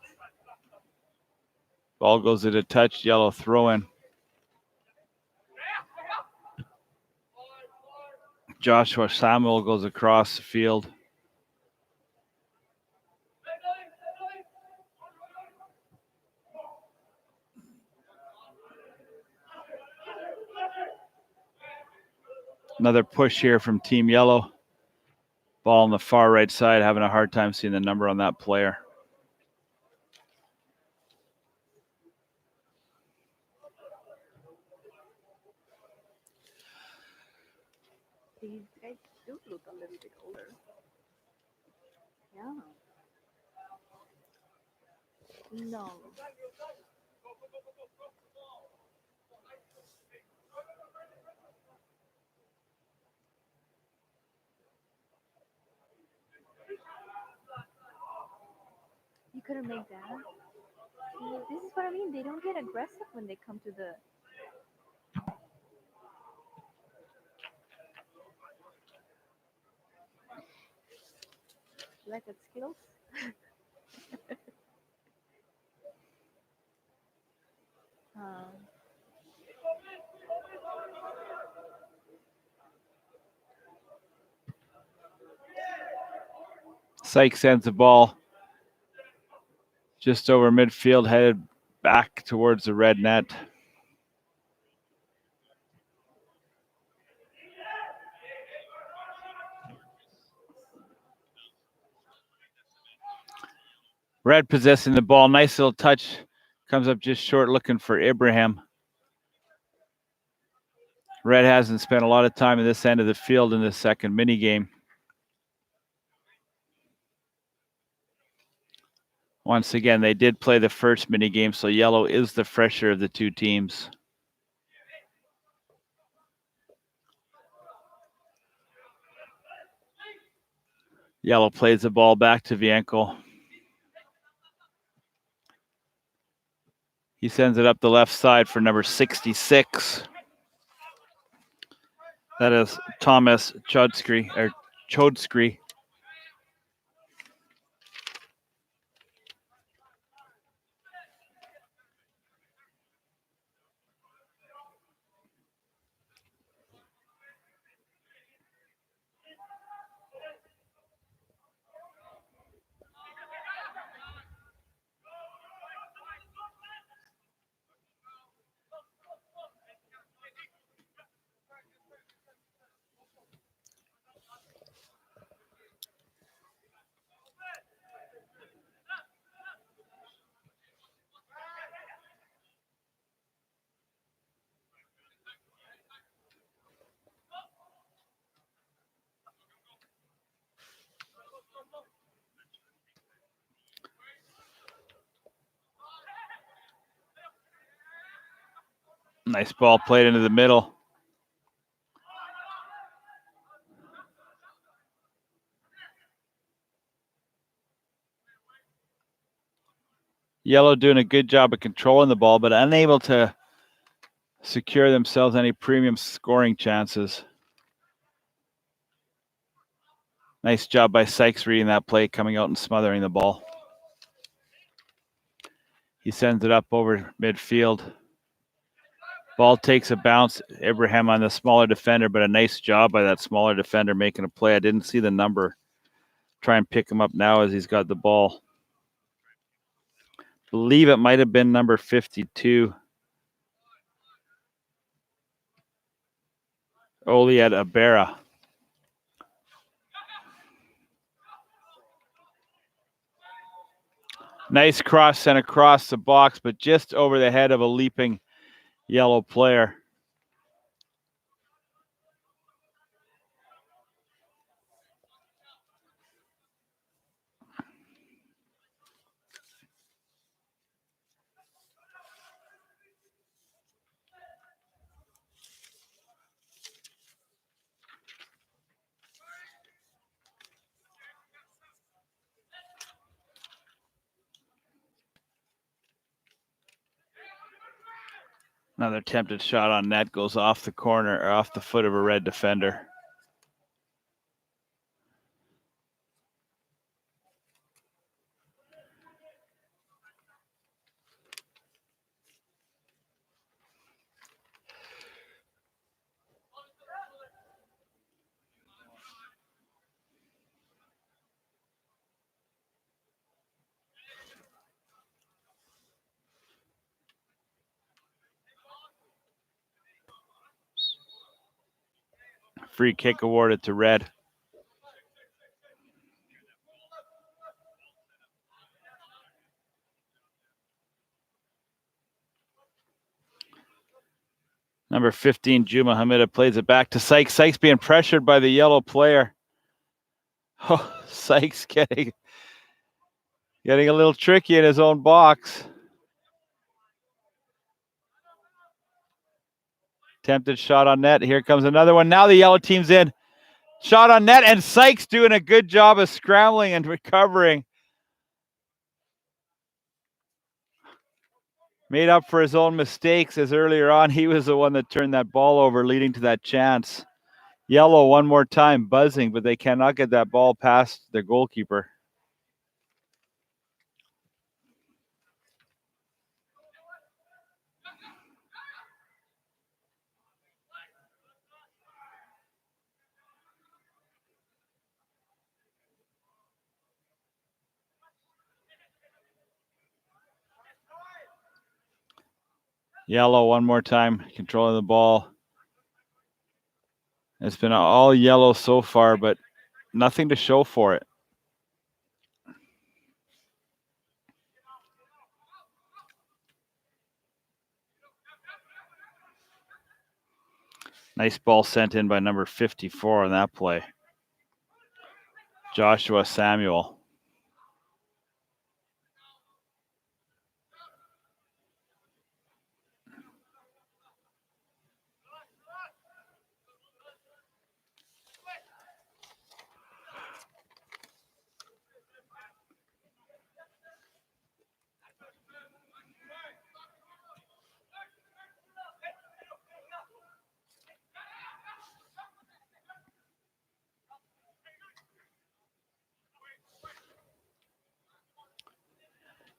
Ball goes into touch, Yellow throw in. Joshua Samuel goes across the field. Another push here from Team Yellow. Ball on the far right side, having a hard time seeing the number on that player. These guys do look a little bit older. Yeah. No. You couldn't make that. See, this is what I mean. They don't get aggressive when they come to the. Lack of skills. Um, Sykes sends the ball just over midfield, headed back towards the red net. Red possessing the ball. Nice little touch. Comes up just short, looking for Ibrahim. Red hasn't spent a lot of time in this end of the field in this second mini game. Once again, they did play the first mini game, so yellow is the fresher of the two teams. Yellow plays the ball back to Vienko. He sends it up the left side for number 66. That is Thomas Chodskry. Nice ball played into the middle. Yellow doing a good job of controlling the ball, but unable to secure themselves any premium scoring chances. Nice job by Sykes reading that play, coming out and smothering the ball. He sends it up over midfield. Ball takes a bounce. Abraham on the smaller defender, but a nice job by that smaller defender making a play. I didn't see the number. Try and pick him up now as he's got the ball. Believe it might have been number 52. Oliad Abera. Nice cross sent across the box, but just over the head of a leaping yellow player. Another attempted shot on net goes off the corner or off the foot of a red defender. Free kick awarded to red. Number 15, Juma Hamida, plays it back to Sykes. Sykes being pressured by the yellow player. Oh, Sykes getting a little tricky in his own box. Attempted shot on net. Here comes another one. Now the yellow team's in. Shot on net, and Sykes doing a good job of scrambling and recovering. Made up for his own mistakes, as earlier on he was the one that turned that ball over, leading to that chance. Yellow one more time, buzzing, but they cannot get that ball past the goalkeeper. Yellow one more time, controlling the ball. It's been all yellow so far, but nothing to show for it. Nice ball sent in by number 54 on that play. Joshua Samuel.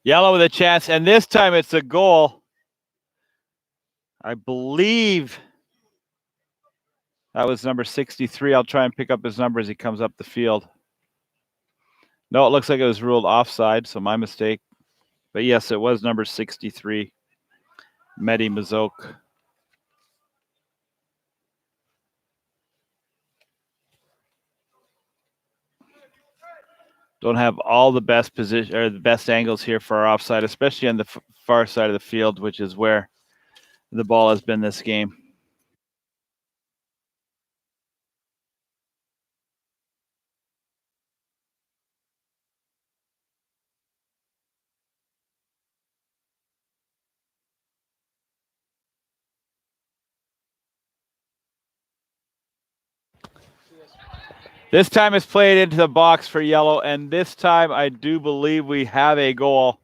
Yellow with a chance, and this time it's a goal. I believe that was number 63. I'll try and pick up his number as he comes up the field. No, it looks like it was ruled offside, so my mistake. But yes, it was number 63, Mehdi Mazok. Don't have all the best position or the best angles here for our offside, especially on the far side of the field, which is where the ball has been this game. This time it's played into the box for yellow, and this time I do believe we have a goal.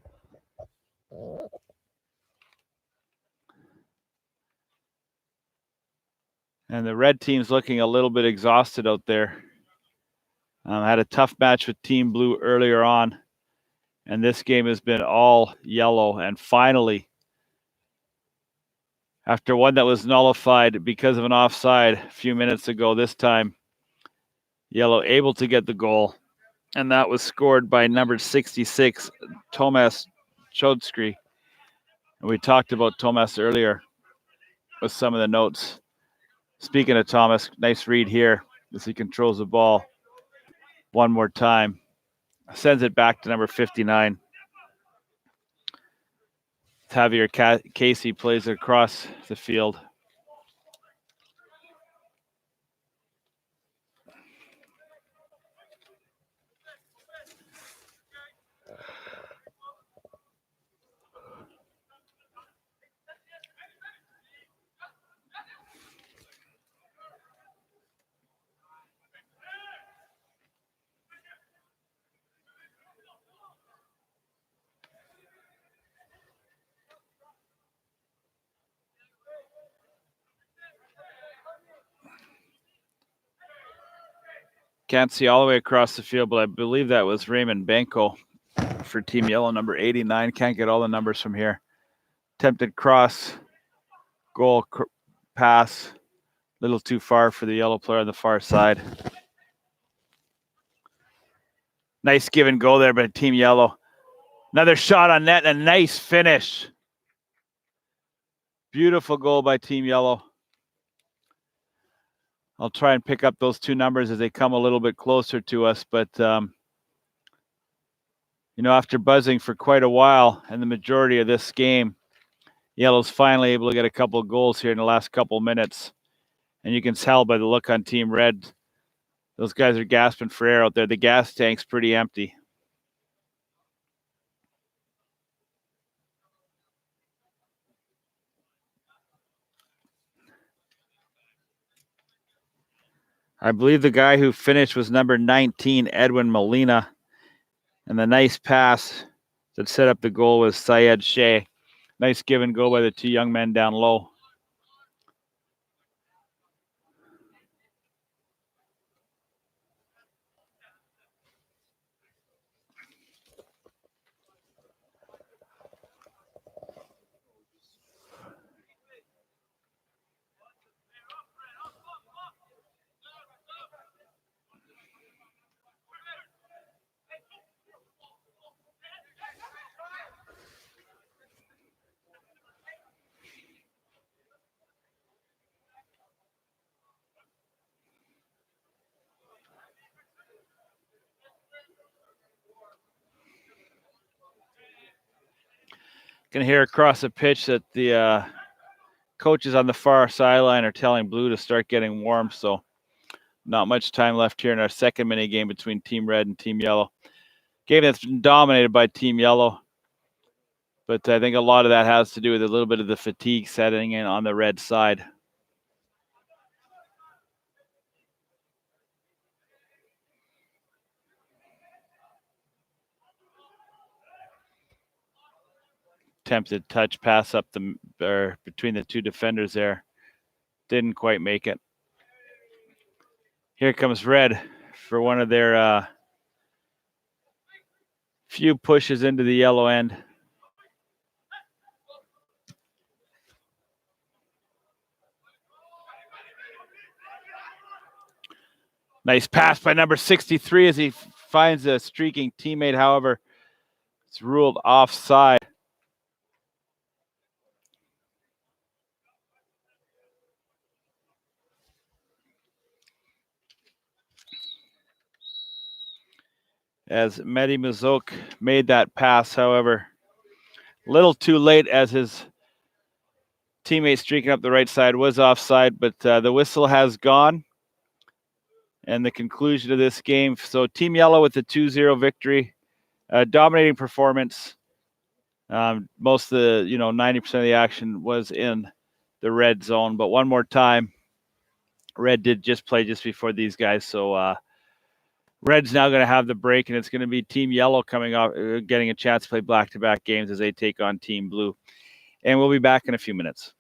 And the red team's looking a little bit exhausted out there. Had a tough match with Team Blue earlier on, and this game has been all yellow. And finally, after one that was nullified because of an offside a few minutes ago, this time yellow able to get the goal. And that was scored by number 66, Tomas Chodskry. And we talked about Tomas earlier with some of the notes. Speaking of Thomas, nice read here as he controls the ball one more time. Sends it back to number 59. Javier Casey plays it across the field. Can't see all the way across the field, but I believe that was Raymond Banco for Team Yellow, number 89. Can't get all the numbers from here. Attempted cross, goal, pass, a little too far for the yellow player on the far side. Nice give and go there by Team Yellow. Another shot on net and a nice finish. Beautiful goal by Team Yellow. I'll try and pick up those two numbers as they come a little bit closer to us, but after buzzing for quite a while and the majority of this game, Yellow's finally able to get a couple of goals here in the last couple of minutes. And you can tell by the look on Team Red, those guys are gasping for air out there. The gas tank's pretty empty. I believe the guy who finished was number 19, Edwin Molina. And the nice pass that set up the goal was Syed Shea. Nice give and go by the two young men down low. Can hear across the pitch that the coaches on the far sideline are telling Blue to start getting warm. So not much time left here in our second mini game between Team Red and Team Yellow. Game that's been dominated by Team Yellow. But I think a lot of that has to do with a little bit of the fatigue setting in on the red side. Attempted touch pass up between the two defenders there. Didn't quite make it. Here comes Red for one of their few pushes into the yellow end. Nice pass by number 63 as he finds a streaking teammate. However, it's ruled offside. As Mehdi Mazouk made that pass, however, a little too late as his teammate streaking up the right side was offside, but the whistle has gone. And the conclusion of this game. So Team Yellow with the 2-0 victory, dominating performance. Most of the 90% of the action was in the red zone. But one more time, Red did just play just before these guys. So Red's now going to have the break, and it's going to be Team Yellow coming off, getting a chance to play back-to-back games as they take on Team Blue. And we'll be back in a few minutes.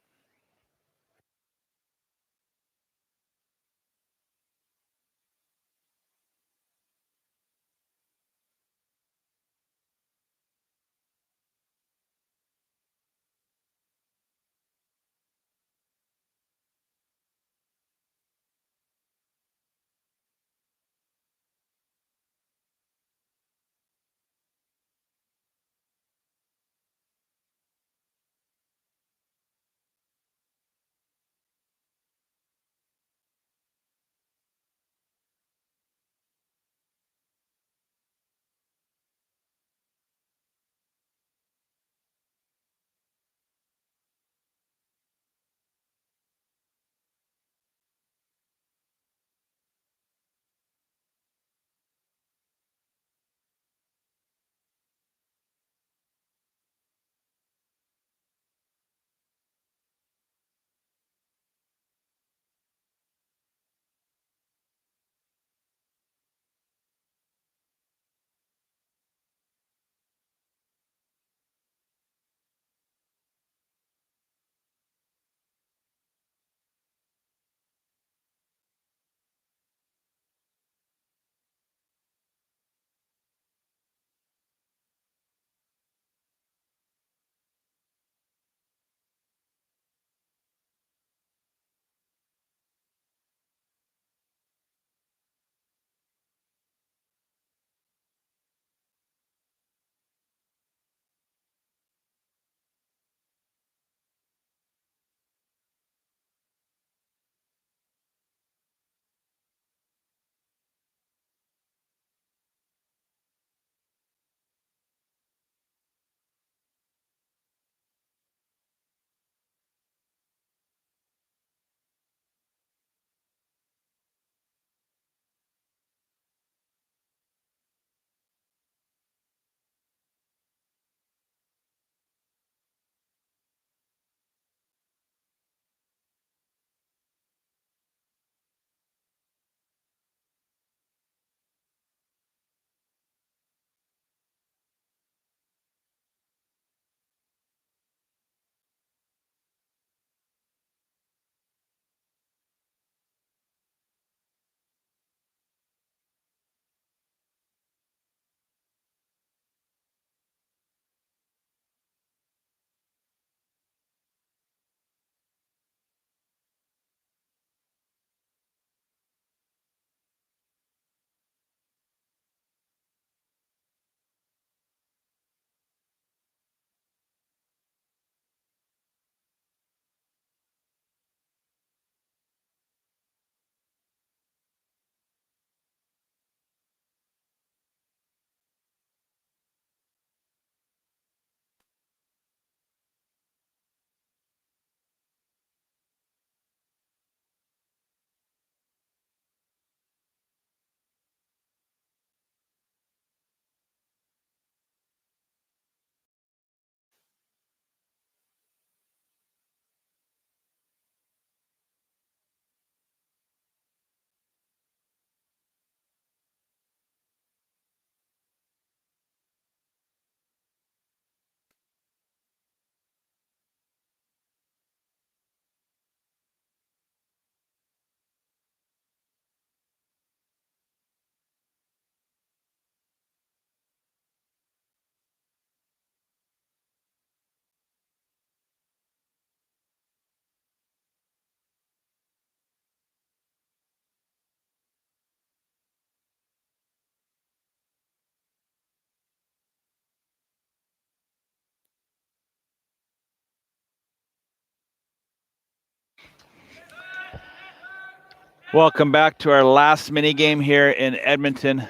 Welcome back to our last mini game here in Edmonton.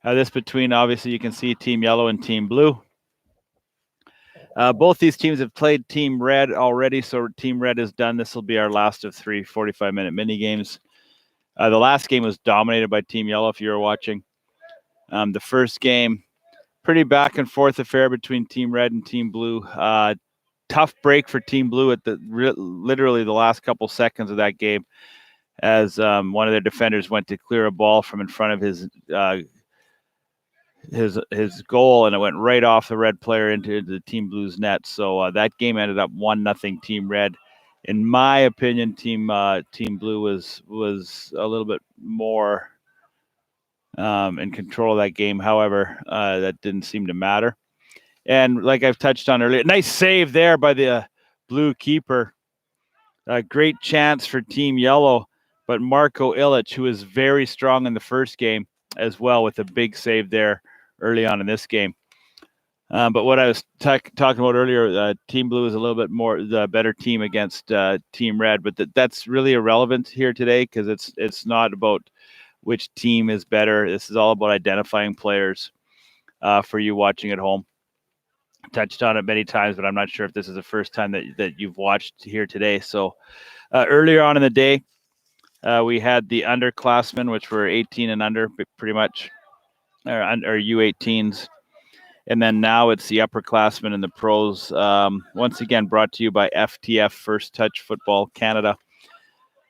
This between, obviously, you can see Team Yellow and Team Blue. Both these teams have played Team Red already, so Team Red is done. This will be our last of 3 45-minute mini games. The last game was dominated by Team Yellow, if you were watching. The first game, pretty back and forth affair between Team Red and Team Blue. Tough break for Team Blue at literally the last couple seconds of that game, as one of their defenders went to clear a ball from in front of his goal, and it went right off the Red player into the Team Blue's net. So that game ended up 1-0 Team Red. In my opinion, Team Blue was a little bit more in control of that game. However, that didn't seem to matter. And like I've touched on earlier, nice save there by the Blue keeper. A great chance for Team Yellow, but Marco Illich, who was very strong in the first game as well, with a big save there early on in this game. But what I was talking about earlier, Team Blue is a little bit more the better team against Team Red, but that's really irrelevant here today, because it's not about which team is better. This is all about identifying players for you watching at home. Touched on it many times, but I'm not sure if this is the first time that you've watched here today. So earlier on in the day, we had the underclassmen, which were 18 and under, pretty much, or U18s. And then now it's the upperclassmen and the pros. Once again, brought to you by FTF First Touch Football Canada.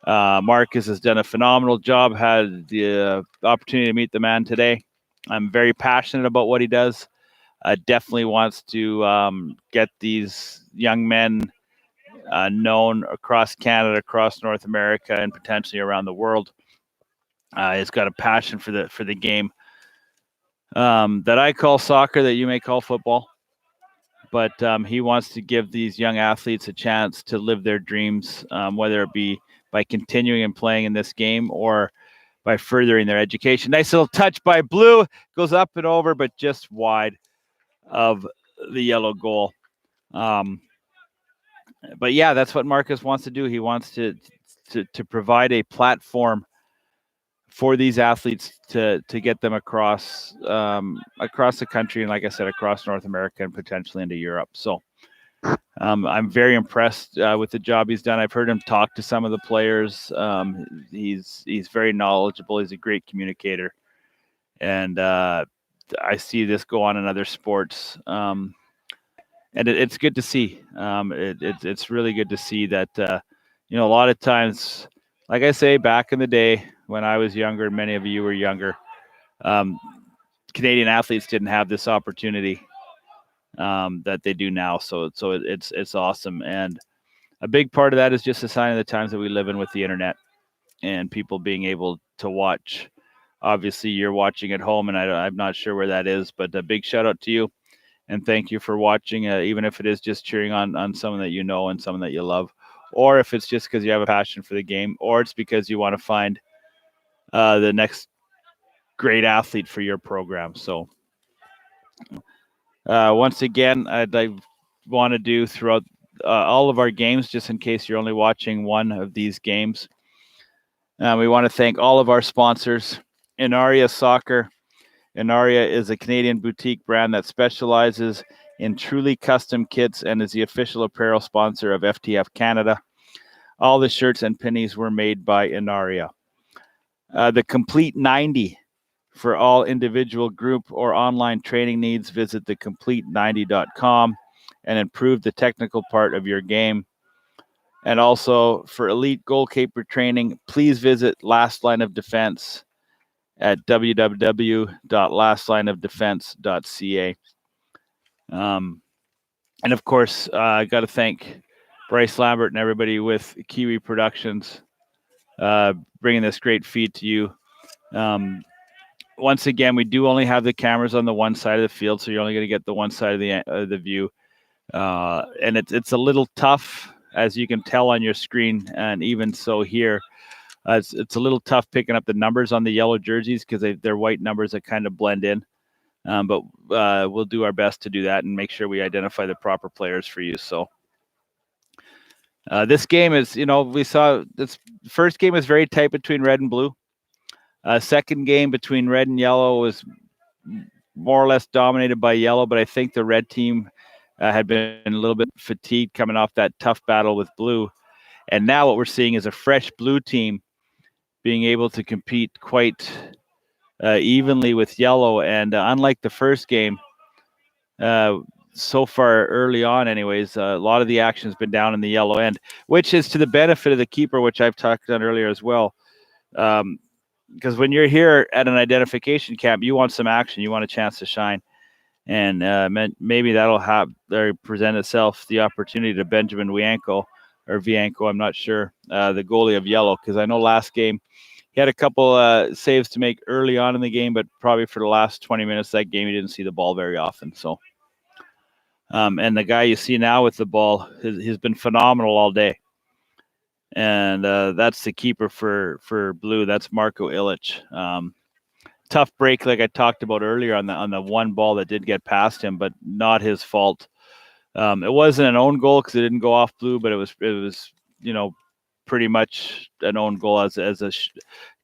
Marcus has done a phenomenal job. Had the opportunity to meet the man today. I'm very passionate about what he does. Definitely wants to get these young men known across Canada, across North America, and potentially around the world. He's got a passion for the game that I call soccer, that you may call football. But he wants to give these young athletes a chance to live their dreams, whether it be by continuing and playing in this game or by furthering their education. Nice little touch by Blue. Goes up and over, but just wide of the Yellow goal. But yeah, that's what Marcus wants to do. He wants to provide a platform for these athletes to get them across the country, and like I said, across North America and potentially into Europe. So I'm very impressed with the job he's done. I've heard him talk to some of the players. He's very knowledgeable. He's a great communicator, and I see this go on in other sports. And it's good to see. It's really good to see that, a lot of times, like I say, back in the day when I was younger, many of you were younger, Canadian athletes didn't have this opportunity that they do now. So it's awesome. And a big part of that is just a sign of the times that we live in with the internet and people being able to watch. Obviously, you're watching at home, and I'm not sure where that is, but a big shout out to you. And thank you for watching, even if it is just cheering on someone that you know and someone that you love, or if it's just because you have a passion for the game, or it's because you want to find the next great athlete for your program. So once again, I want to do throughout all of our games, just in case you're only watching one of these games, we want to thank all of our sponsors. Inaria Soccer. Inaria is a Canadian boutique brand that specializes in truly custom kits and is the official apparel sponsor of FTF Canada. All the shirts and pennies were made by Inaria. The Complete 90 for all individual, group, or online training needs. Visit thecomplete90.com and improve the technical part of your game. And also for elite goalkeeper training, please visit Last Line of Defense at www.lastlineofdefense.ca. And of course, I got to thank Bryce Lambert and everybody with Kiwi Productions bringing this great feed to you. Once again, we do only have the cameras on the one side of the field, so you're only going to get the one side of the view. And it's a little tough, as you can tell on your screen, and even so here. It's a little tough picking up the numbers on the yellow jerseys because they're white numbers that kind of blend in. But we'll do our best to do that and make sure we identify the proper players for you. So This game is, we saw this first game was very tight between red and blue. Second game between red and yellow was more or less dominated by yellow, but I think the red team had been a little bit fatigued coming off that tough battle with blue. And now what we're seeing is a fresh blue team being able to compete quite evenly with yellow. And unlike the first game, so far early on anyways, a lot of the action has been down in the yellow end, which is to the benefit of the keeper, which I've talked on earlier as well. Because when you're here at an identification camp, you want some action, you want a chance to shine. And maybe that'll present itself the opportunity to Benjamin Vianco, I'm not sure, the goalie of yellow, because I know last game he had a couple saves to make early on in the game, but probably for the last 20 minutes of that game, he didn't see the ball very often. So, and the guy you see now with the ball, he's been phenomenal all day. And that's the keeper for blue. That's Marko Ilic. Tough break, like I talked about earlier on the one ball that did get past him, but not his fault. It wasn't an own goal because it didn't go off blue, but it was pretty much an own goal as a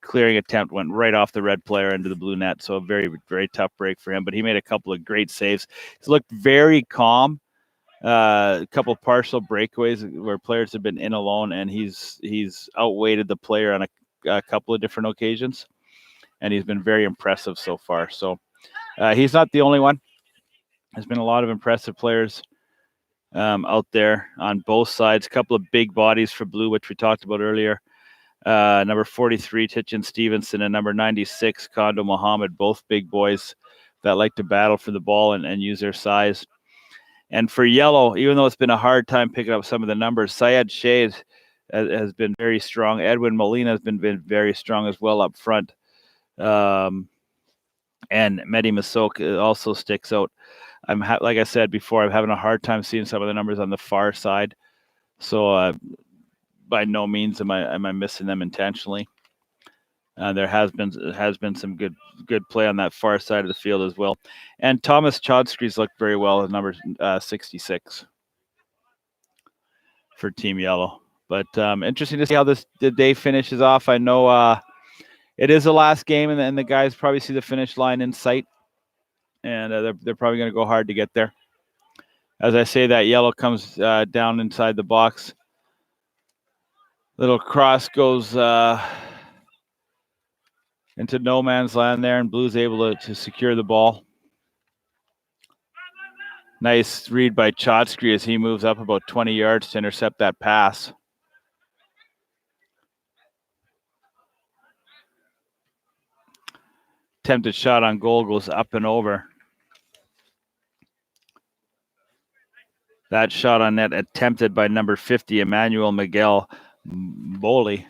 clearing attempt went right off the red player into the blue net. So a very, very tough break for him, but he made a couple of great saves. He's looked very calm. A couple partial breakaways where players have been in alone, and he's outweighted the player on a couple of different occasions, and he's been very impressive so far. So he's not the only one. There's been a lot of impressive players out there on both sides. A couple of big bodies for blue, which we talked about earlier. Number 43, Tichin Stevenson, and number 96, Kondo Muhammad, both big boys that like to battle for the ball and use their size. And for yellow, even though it's been a hard time picking up some of the numbers, Syed Shade has been very strong. Edwin Molina has been very strong as well up front. And Mehdi Masok also sticks out. Like I said before, I'm having a hard time seeing some of the numbers on the far side. So by no means am I missing them intentionally. There has been some good play on that far side of the field as well. And Thomas Chodsky's looked very well at number 66 for Team Yellow. But interesting to see how the day finishes off. I know it is the last game, and the guys probably see the finish line in sight, and they're probably going to go hard to get there. As I say, that yellow comes down inside the box. Little cross goes into no man's land there, and blue's able to secure the ball. Nice read by Chodsky as he moves up about 20 yards to intercept that pass. Attempted shot on goal goes up and over. That shot on net attempted by number 50, Emmanuel Miguel Boley.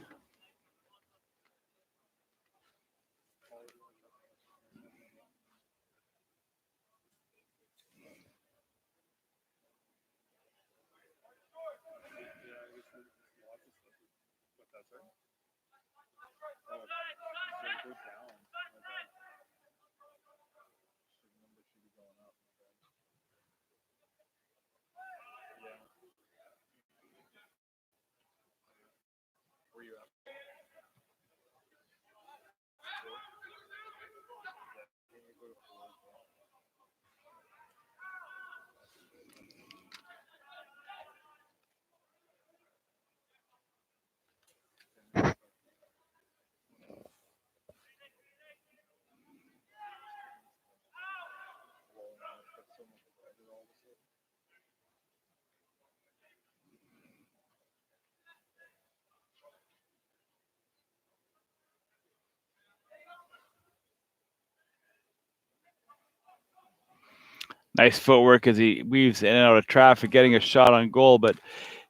Nice footwork as he weaves in and out of traffic, getting a shot on goal, but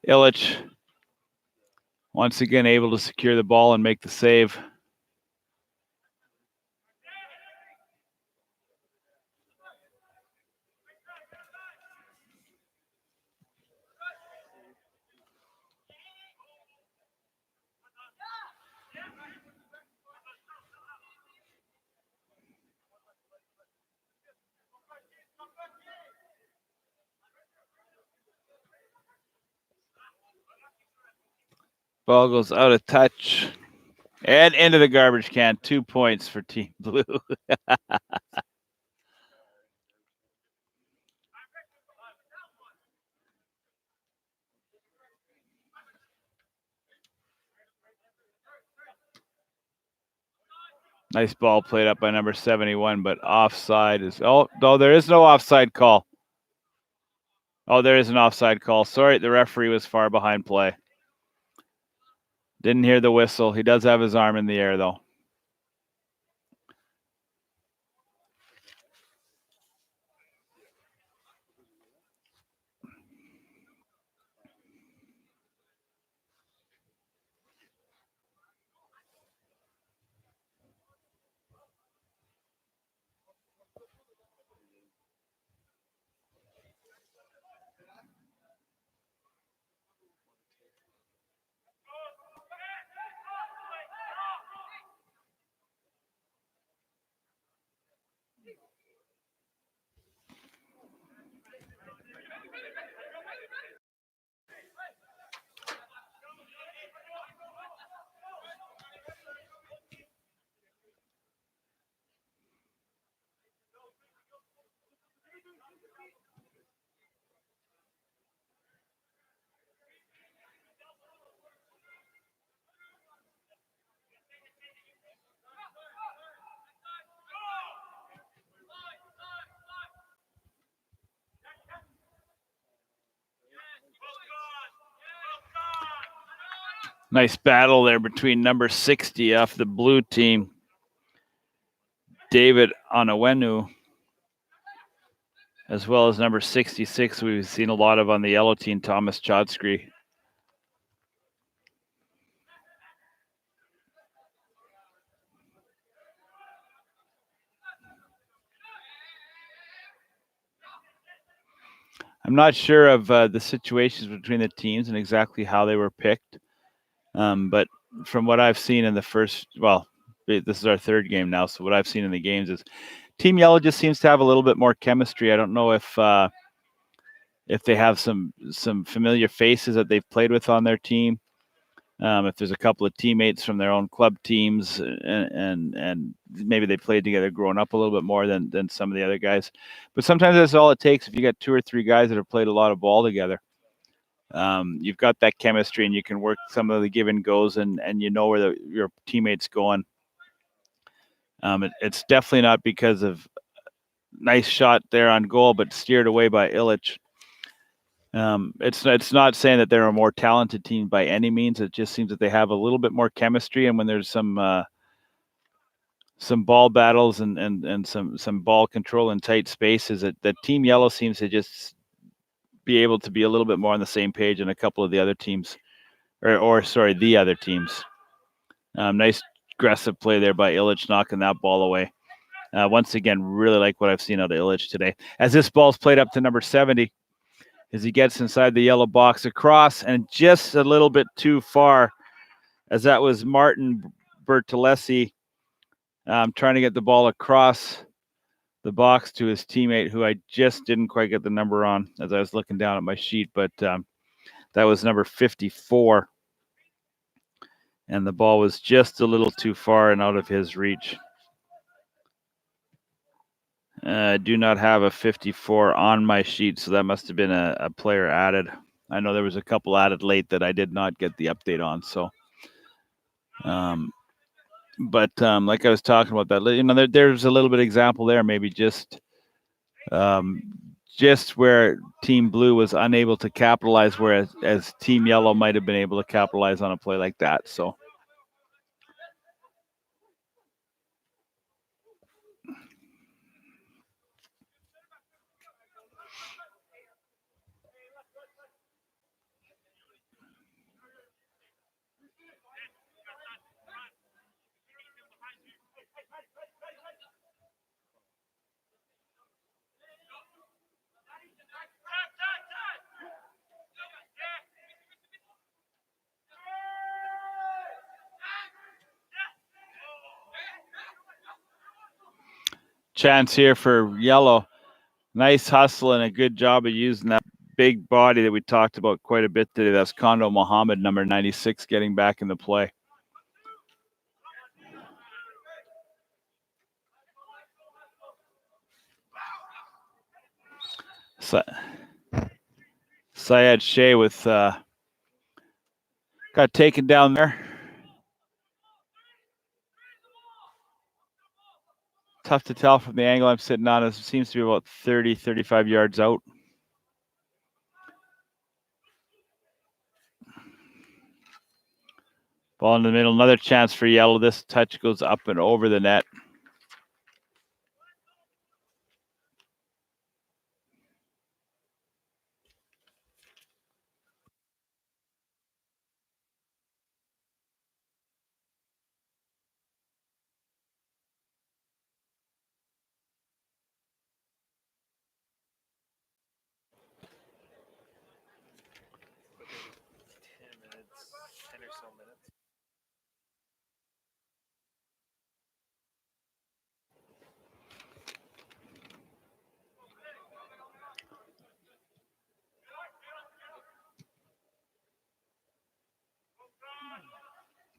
Ilic once again able to secure the ball and make the save. Ball goes out of touch and into the garbage can. 2 points for Team Blue. Nice ball played up by number 71, but offside is... Oh, no, there is no offside call. Oh, there is an offside call. Sorry, the referee was far behind play. Didn't hear the whistle. He does have his arm in the air, though. Nice battle there between number 60 off the blue team, David Onawenu, as well as number 66, we've seen a lot of on the yellow team, Thomas Chodsky. I'm not sure of the situations between the teams and exactly how they were picked. But from what I've seen in the first, well, this is our third game now, so what I've seen in the games is Team Yellow just seems to have a little bit more chemistry. I don't know if they have some familiar faces that they've played with on their team. If there's a couple of teammates from their own club teams, and maybe they played together growing up a little bit more than some of the other guys. But sometimes that's all it takes. If you got 2 or 3 guys that have played a lot of ball together, you've got that chemistry, and you can work some of the give and goes, and you know where your teammates going. It's definitely not because of nice shot there on goal, but steered away by Illich. It's not saying that they're a more talented team by any means. It just seems that they have a little bit more chemistry, and when there's some ball battles and some ball control in tight spaces, that Team Yellow seems to just be able to be a little bit more on the same page than a couple of the other teams, the other teams. Nice aggressive play there by Illich, knocking that ball away. Once again, really like what I've seen out of Illich today. As this ball's played up to number 70, as he gets inside the yellow box, across, and just a little bit too far, as that was Martin Bertolesi trying to get the ball across the box to his teammate, who I just didn't quite get the number on as I was looking down at my sheet, but that was number 54. And the ball was just a little too far and out of his reach. I do not have a 54 on my sheet, so that must have been a player added. I know there was a couple added late that I did not get the update on. So, but like I was talking about that, there's a little bit of example there, maybe just where Team Blue was unable to capitalize, whereas Team Yellow might have been able to capitalize on a play like that. So. Chance here for Yellow. Nice hustle and a good job of using that big body that we talked about quite a bit today. That's Kondo Muhammad, number 96, getting back into play. Syed Shea with got taken down there. Tough to tell from the angle I'm sitting on. It seems to be about 30, 35 yards out. Ball in the middle. Another chance for yellow. This touch goes up and over the net.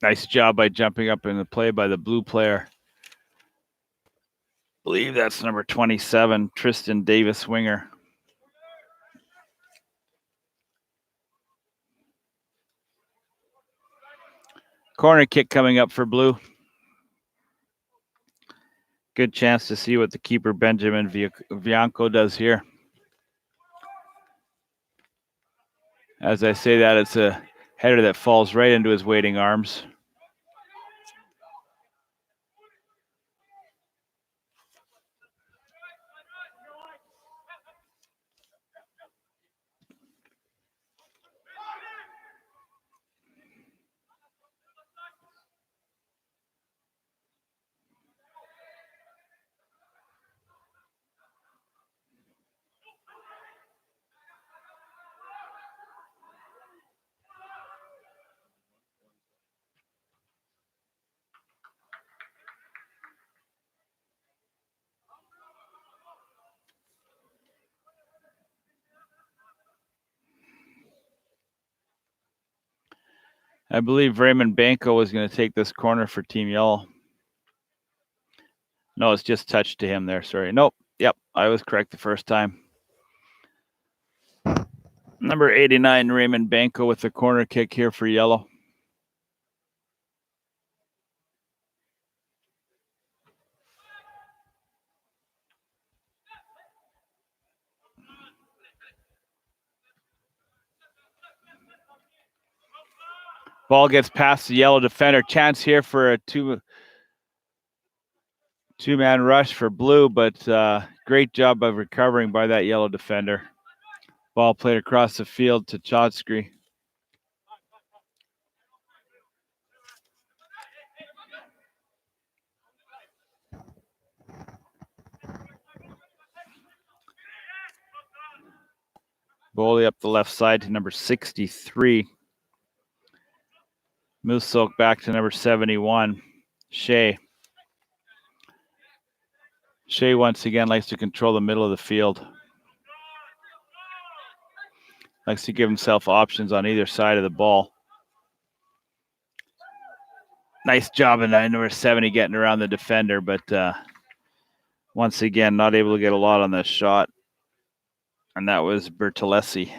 Nice job by jumping up in the play by the blue player. I believe that's number 27, Tristan Davis Winger. Corner kick coming up for blue. Good chance to see what the keeper Benjamin Bianco does here. As I say that, it's a header that falls right into his waiting arms. I believe Raymond Banco was going to take this corner for Team Yellow. No, it's just touched to him there. Sorry. Nope. Yep, I was correct the first time. Number 89, Raymond Banco with the corner kick here for Yellow. Ball gets past the Yellow defender. Chance here for a two-man rush for blue, but great job of recovering by that Yellow defender. Ball played across the field to Chodsky. Bowley up the left side to number 63. Moose back to number 71, Shea. Shea once again likes to control the middle of the field. Likes to give himself options on either side of the ball. Nice job in number 70 getting around the defender, but once again, not able to get a lot on this shot. And that was Bertolesi.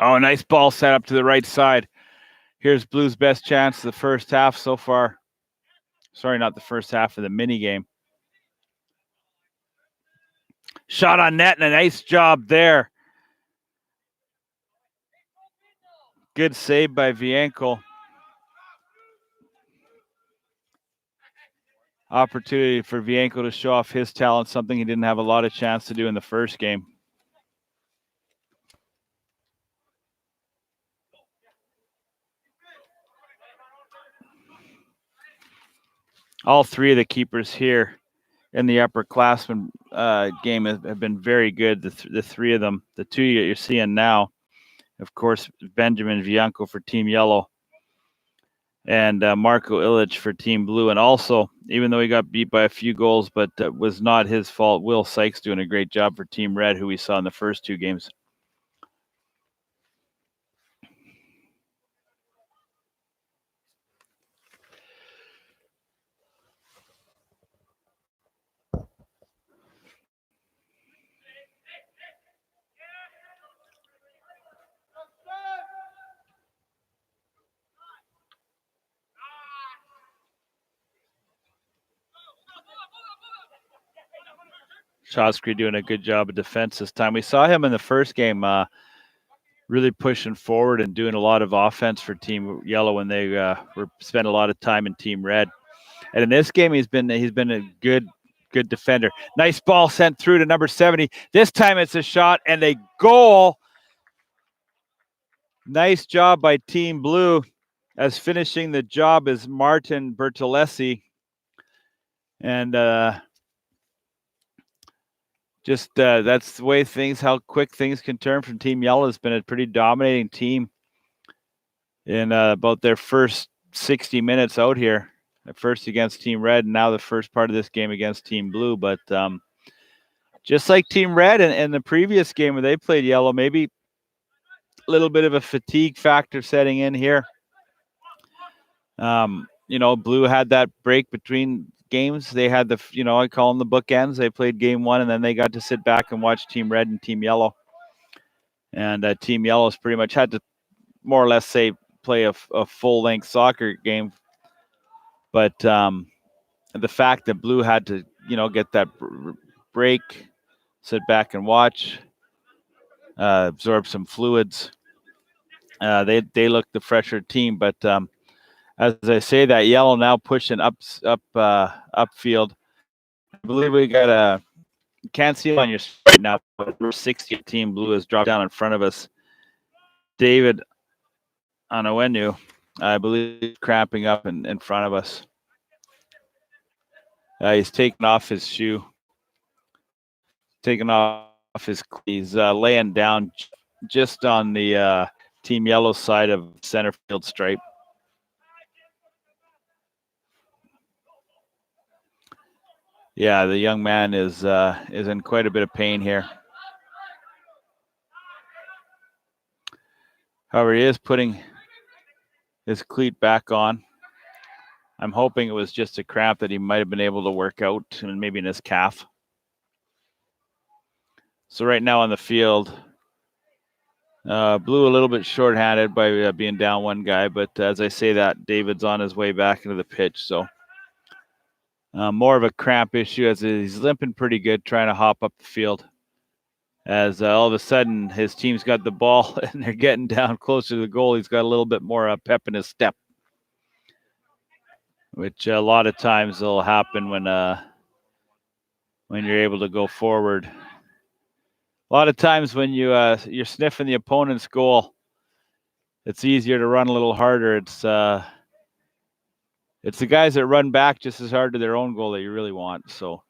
Oh, nice ball set up to the right side. Here's Blue's best chance of the first half so far. Sorry, not the first half of the mini game. Shot on net and a nice job there. Good save by Bianco. opportunity for Vienko to show off his talent, something he didn't have a lot of chance to do in the first game. All three of the keepers here in the upperclassmen game have been very good. The three of them, the two that you're seeing now, of course, Benjamin Vienko for Team Yellow and Marco Illich for Team Blue. And also, even though he got beat by a few goals, but was not his fault, Will Sykes doing a great job for Team Red, who we saw in the first two games. Shosky doing a good job of defense this time. We saw him in the first game really pushing forward and doing a lot of offense for Team Yellow when they spent a lot of time in Team Red. And in this game, he's been a good defender. Nice ball sent through to number 70. This time it's a shot and a goal. Nice job by Team Blue, as finishing the job is Martin Bertolesi. And just that's the way how quick things can turn from Team Yellow. Has been a pretty dominating team in about their first 60 minutes out here. At first against Team Red, and now the first part of this game against Team Blue. But just like Team Red in the previous game where they played Yellow, maybe a little bit of a fatigue factor setting in here. Blue had that break between games. They had I call them the bookends. They played game one, and then they got to sit back and watch Team Red and Team Yellow. And Team Yellow's pretty much had to more or less play a full-length soccer game. But the fact that Blue had to, get that break, sit back and watch, absorb some fluids, they look the fresher team. But as I say that, Yellow now pushing upfield. I believe we got can't see it on your screen right now, but number 60 Team Blue has dropped down in front of us. David Anowenu, I believe, cramping up in front of us. He's taking off his shoe, taking off his. He's laying down just on the Team Yellow side of center field stripe. Yeah, the young man is in quite a bit of pain here. However, he is putting his cleat back on. I'm hoping it was just a cramp that he might have been able to work out, and maybe in his calf. So right now on the field, Blue a little bit shorthanded by being down one guy, but as I say that, David's on his way back into the pitch. So more of a cramp issue, as he's limping pretty good, trying to hop up the field. As all of a sudden his team's got the ball and they're getting down closer to the goal. He's got a little bit more pep in his step, which a lot of times will happen when you're able to go forward. A lot of times when you're sniffing the opponent's goal, it's easier to run a little harder. It's the guys that run back just as hard to their own goal that you really want. So,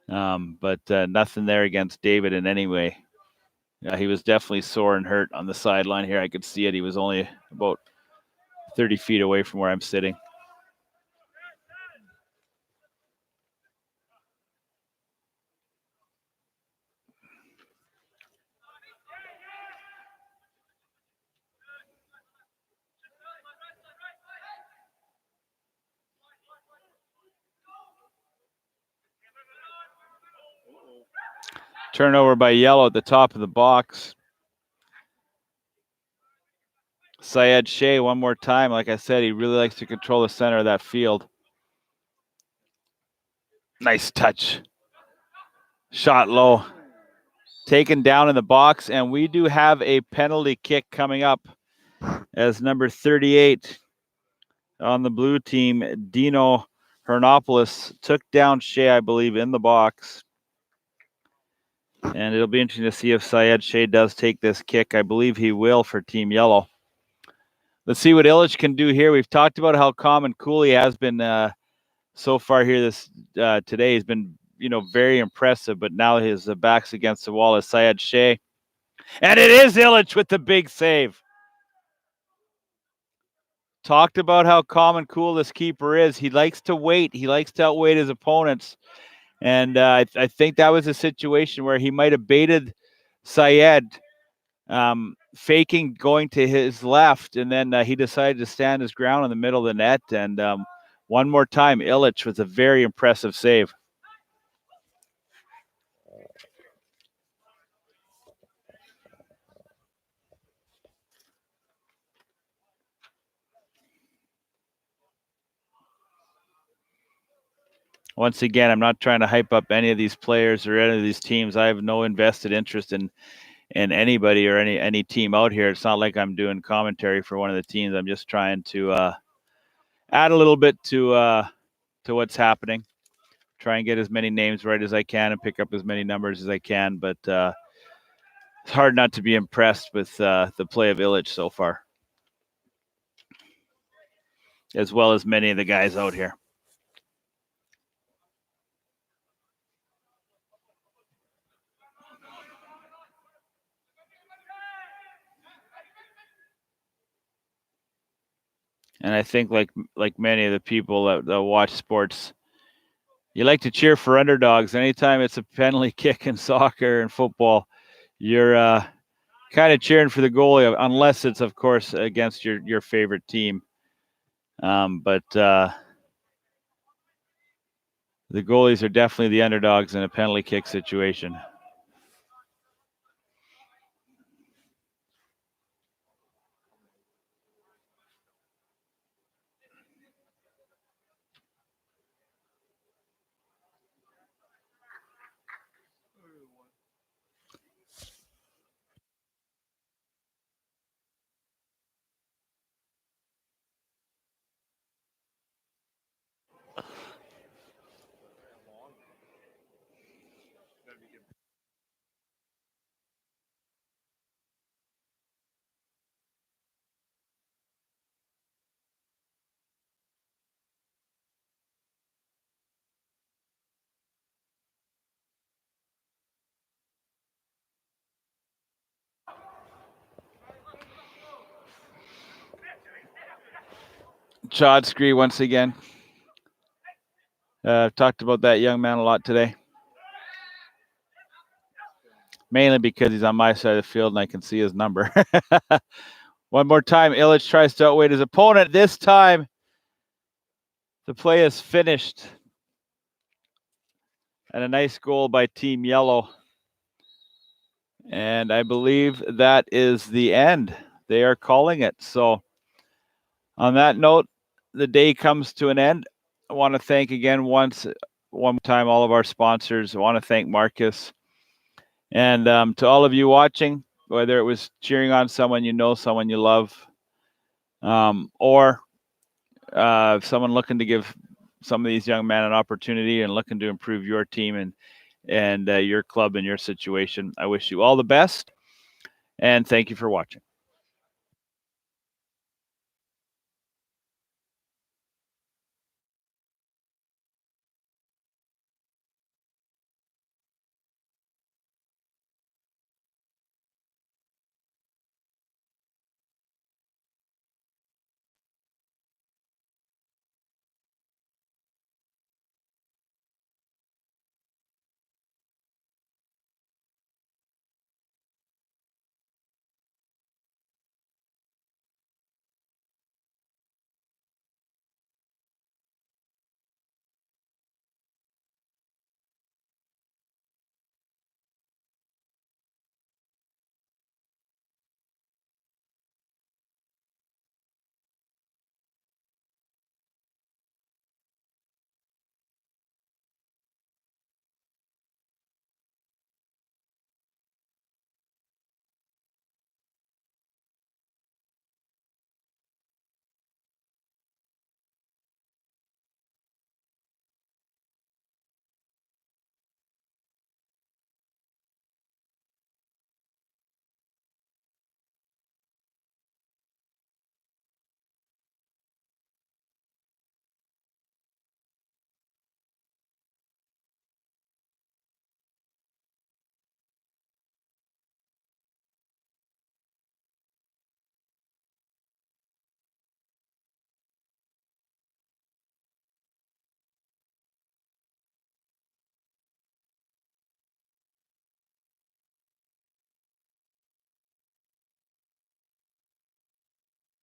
but nothing there against David in any way. He was definitely sore and hurt on the sideline here. I could see it. He was only about 30 feet away from where I'm sitting. Turnover by Yellow at the top of the box. Syed Shea one more time. Like I said, he really likes to control the center of that field. Nice touch. Shot low. Taken down in the box, and we do have a penalty kick coming up as number 38 on the blue team, Dino Hernopoulos took down Shea, I believe, in the box. And it'll be interesting to see if Syed Shea does take this kick. I believe he will for Team Yellow. Let's see what Illich can do here. We've talked about how calm and cool he has been so far here today. He's been, very impressive, but now his back's against the wall is Syed Shea. And it is Illich with the big save. Talked about how calm and cool this keeper is. He likes to wait. He likes to outweight his opponents. And I think that was a situation where he might have baited Syed, faking going to his left, and then he decided to stand his ground in the middle of the net. And one more time, Illich with a very impressive save. Once again, I'm not trying to hype up any of these players or any of these teams. I have no invested interest in anybody or any team out here. It's not like I'm doing commentary for one of the teams. I'm just trying to add a little bit to what's happening. Try and get as many names right as I can and pick up as many numbers as I can. But it's hard not to be impressed with the play of Illich so far, as well as many of the guys out here. And I think like many of the people that watch sports, you like to cheer for underdogs. Anytime it's a penalty kick in soccer and football, you're kind of cheering for the goalie, unless it's, of course, against your favorite team. But the goalies are definitely the underdogs in a penalty kick situation. Chodsky once again. Talked about that young man a lot today. Mainly because he's on my side of the field and I can see his number. One more time, Illich tries to outweight his opponent. This time, the play is finished. And a nice goal by Team Yellow. And I believe that is the end. They are calling it. So on that note, the day comes to an end. I want to thank again one more time all of our sponsors. I want to thank Marcus. And to all of you watching, whether it was cheering on someone you know, someone you love, or someone looking to give some of these young men an opportunity and looking to improve your team and your club and your situation, I wish you all the best. And thank you for watching.